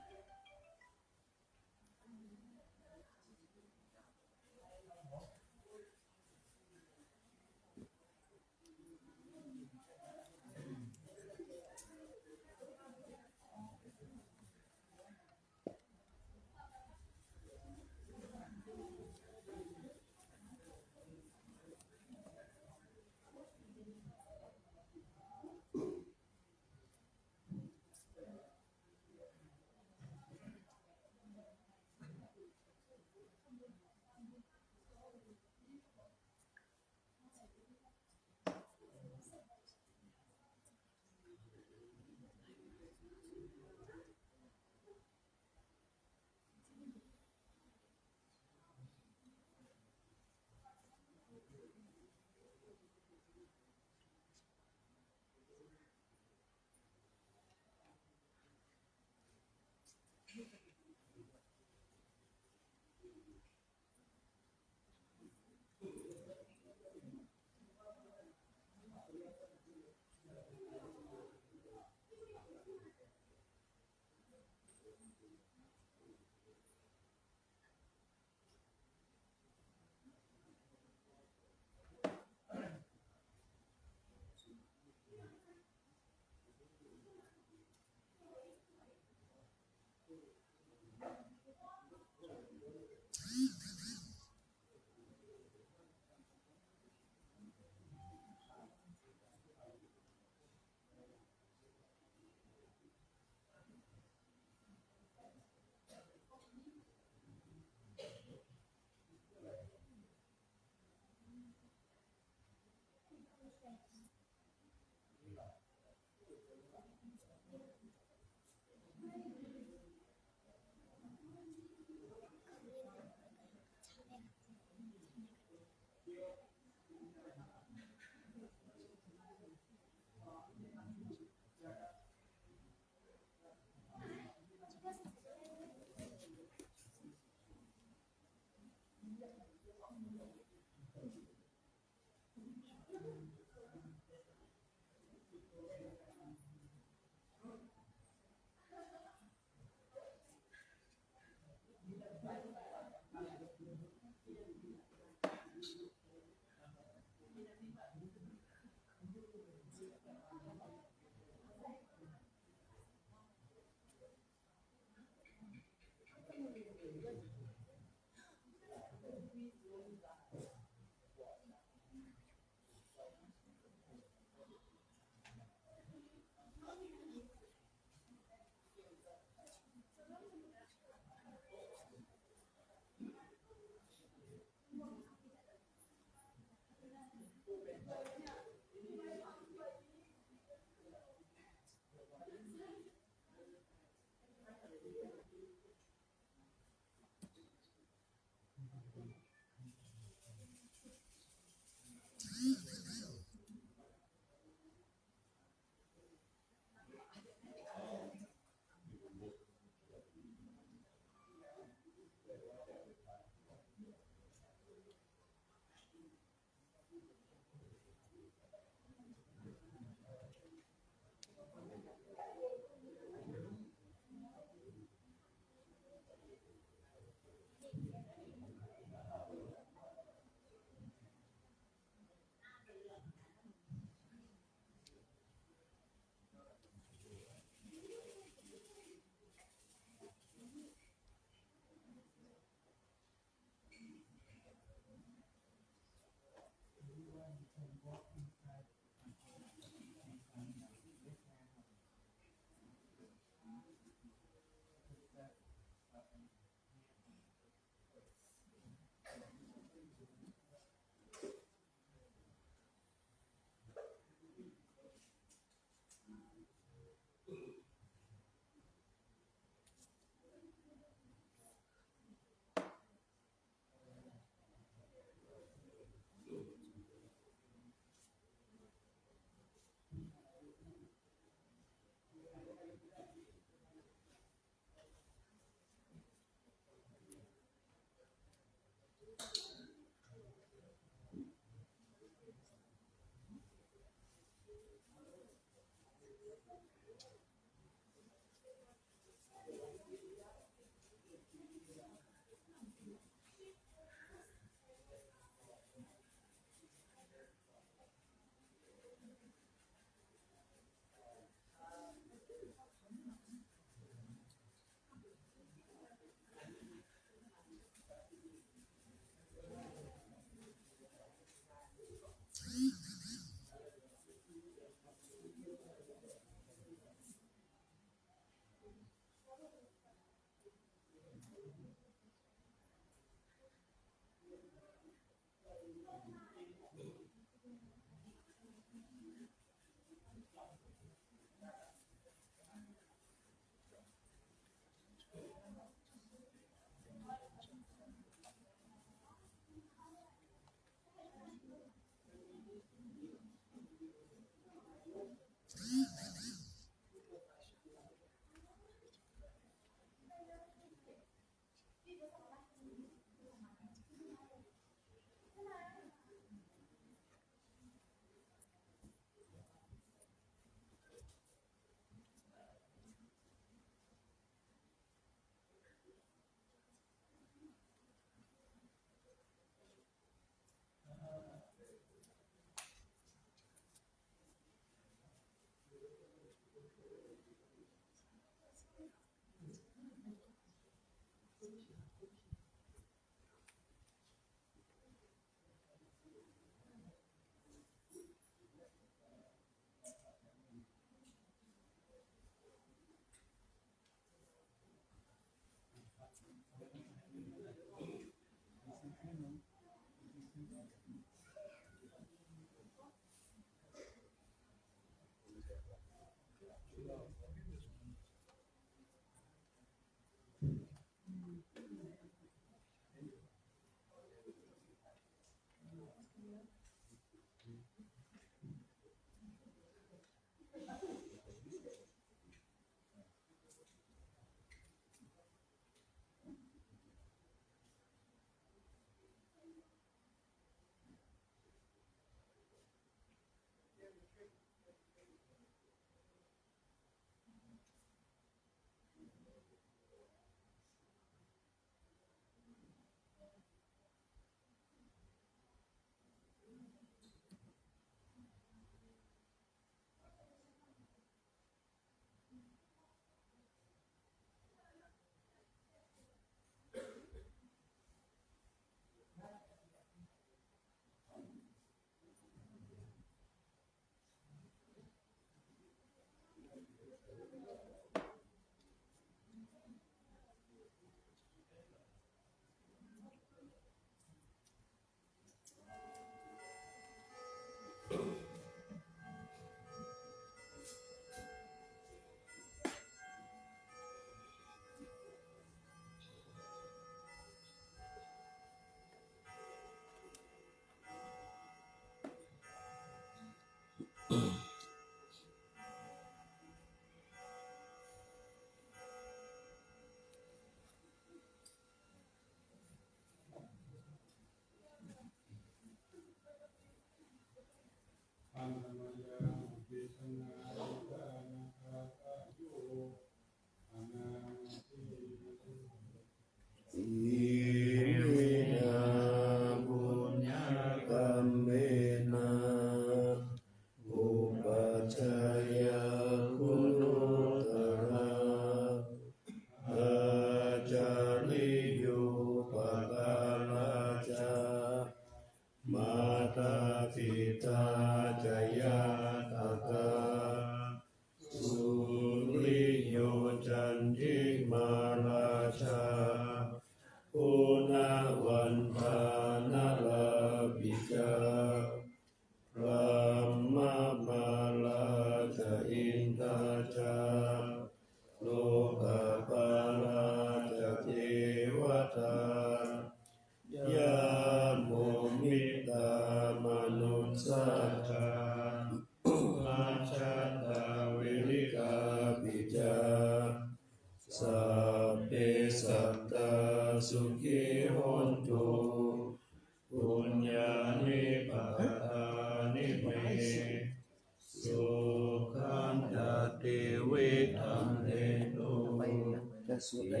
สวดได้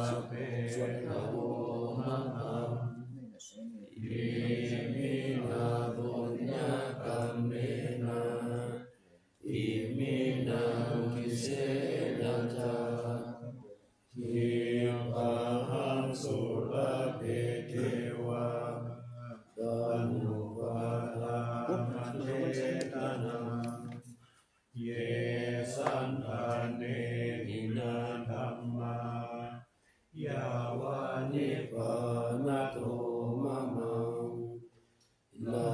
สวดได้โอมะหังอิมินาบุญญากรรมเมนะอิมินาทิเสนะจาทิปังสุรเพเทวาตานุวาทามะเทตนะเยสันทานเนหินาธัมมายาวานิปานะโตมะมังนา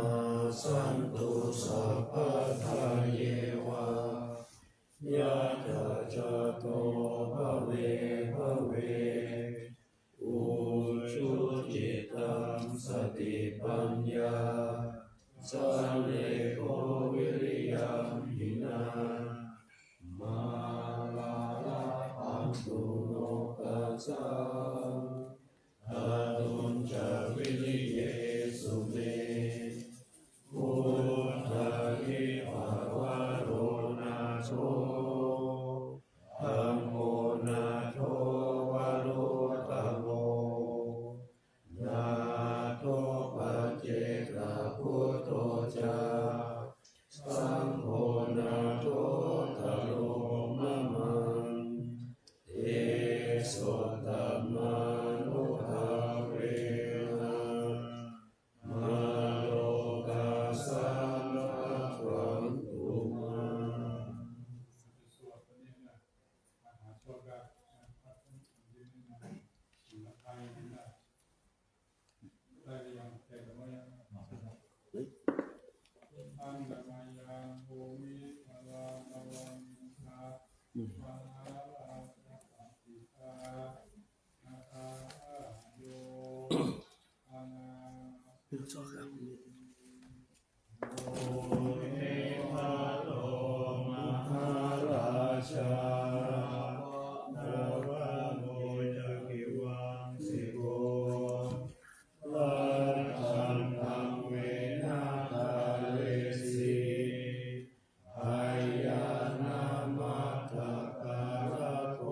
สันตุสัพพะทาเยวายะถาจโตภเวภเวอุชุจิตังสติปัญญาสันเลโกวิริยัมหินามาลาลาปันตุโนกัสสะอาตุนจาวิริเยสุเมพุทธาหิภาวะโรนาโชธัมโมนาโทวะโรตโมนาโทปัจเจกพุทโธจาสังโฆนาโทตโลมะมังเอโสตัมมานุภาเวนะมาโลกัสสะนะควันตุมา สวดตัวนี้นะมหาโชคได้พระพุทธยืนนะละคายนะได้หรือยังแก่แล้วยังอันดามายังโภมิภาลาภาวันตามหาลาภะปิตานาคาโยอานา โอเอภาโลมหาราชาโนวะโมจักขิวังสิโกลัทธันธังเวนะทาเวสีหายานามัตถการะโก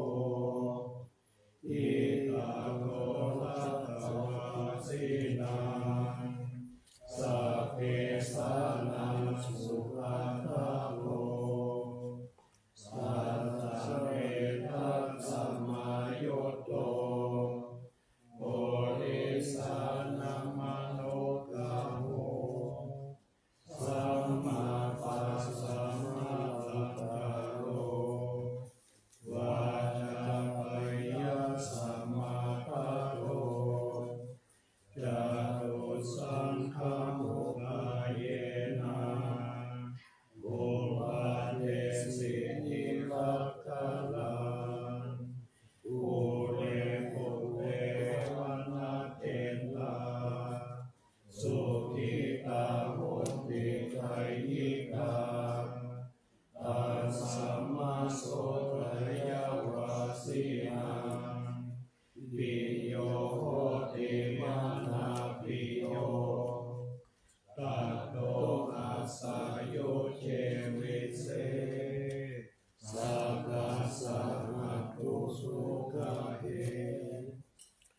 อิตาโกทัตตวาสีนังสัพเพสานังสุขันธโลสัตตะเวทัสสะมายุตโตโพธิสันนัมมโนกาโมสัมมาปัสสะมะสัพพะโลวาจาปยัสสะมะภะโลจาตุสังฆมุปาเยนะโอภาเทสินิรักขลังอุเรปุเรวันนาเตลาสุขิตาโหติไคยิกาตัสสะมะโสทยาวาสีนังปิโยโหติมานาปิโยตัตโตอาสายุเจวิเสสัพพะสัมมาตุสุขเท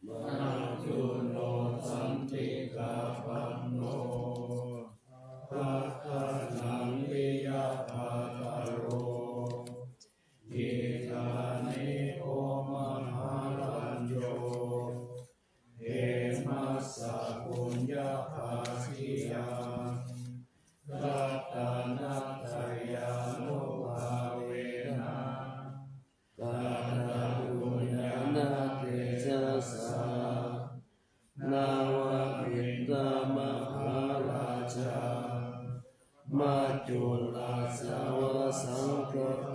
มัจจุโนสันติกาปันโนภะคะนังวิยาภาตโรอิทานิโอมหาลัญโยเอมัสสะปุญญาภาคิยังรัตตานัตถยานุภาเวนะตานาปุญญานาเตชะสานาวะปิตามหาราชามัจจุลาสาวสังฆโต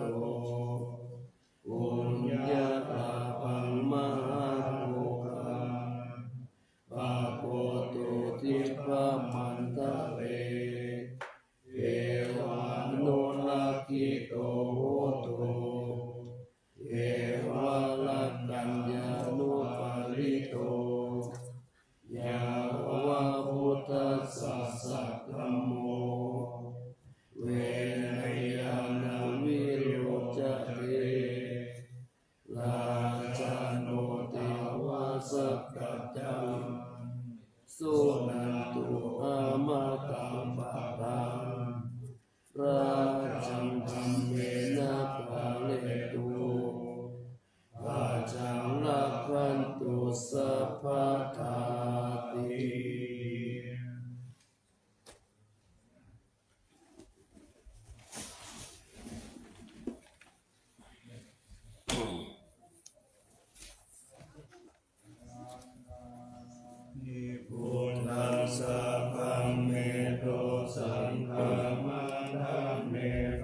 ปุญญาภาปังมหาโภคังปะโพตุทิปะมันตะเรเอวานุลักขิโตโหตุเอวาลักขัญญานุปาริโตยาวะพุทธัสสะสัทธัมโมเวไนยานาวิโรจเตลา สังฆัมเมนะภาเลตุอาจังลักขันตุสัพพะทาติ นิพุทธัสสะภัมเมโตสังฆามังธัมเม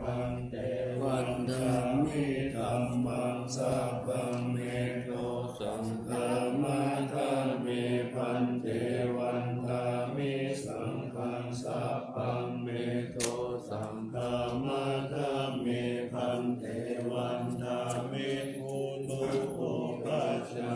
พันเตวันธามิธัมมังสัพพัมเมโตสังฆามาธัมเมพันเตวันธามิสังฆังสัพพัมเมโตสังฆามาธัมเมพันเตวันธามิภูตุโภคัจจา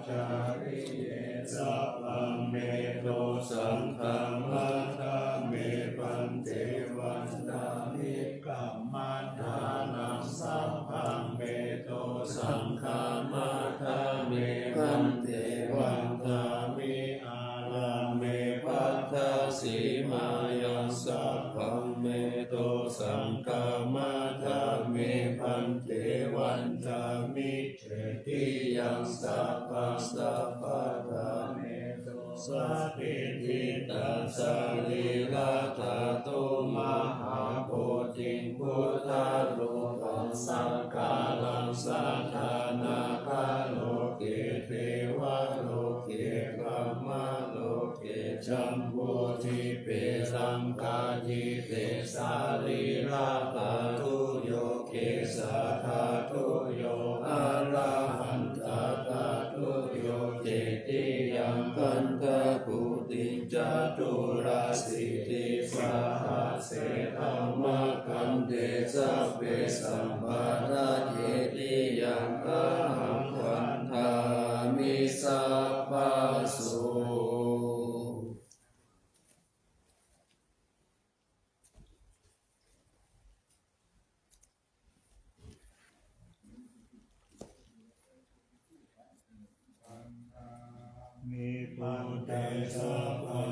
จาริเยสัพพัมเมโตสังฆามาธัมเมพันเตวันธามิกัมมัฏฐานังสัพพัมเมโตสังฆามาธัมเมพันเตวันธามิอาราเมปัฏฐสีมายังสัพพัมเมโตสังฆามาธัมเมพันเตวันธามิเจติยังสัพพัสสะปะทาเมโตสัพพิทิตัสสะลีลาตาโตมหาโพธิพุทธารูปังสักกาลังสัทธานาคาโลเกเทวะโลเกกัมมะโลเกจัมโพธิเปสังกายิเตสาลีลาตาตุโยเกสัทธาตุโยอะระหันตตาตุโยเจติยังคันธปุติจตุราสิติสาหาเสธัมมะคันเดชะเปสัมปะระเยติยังอะหังวันทามิสัพพะโสมิพุทธัสสะภะ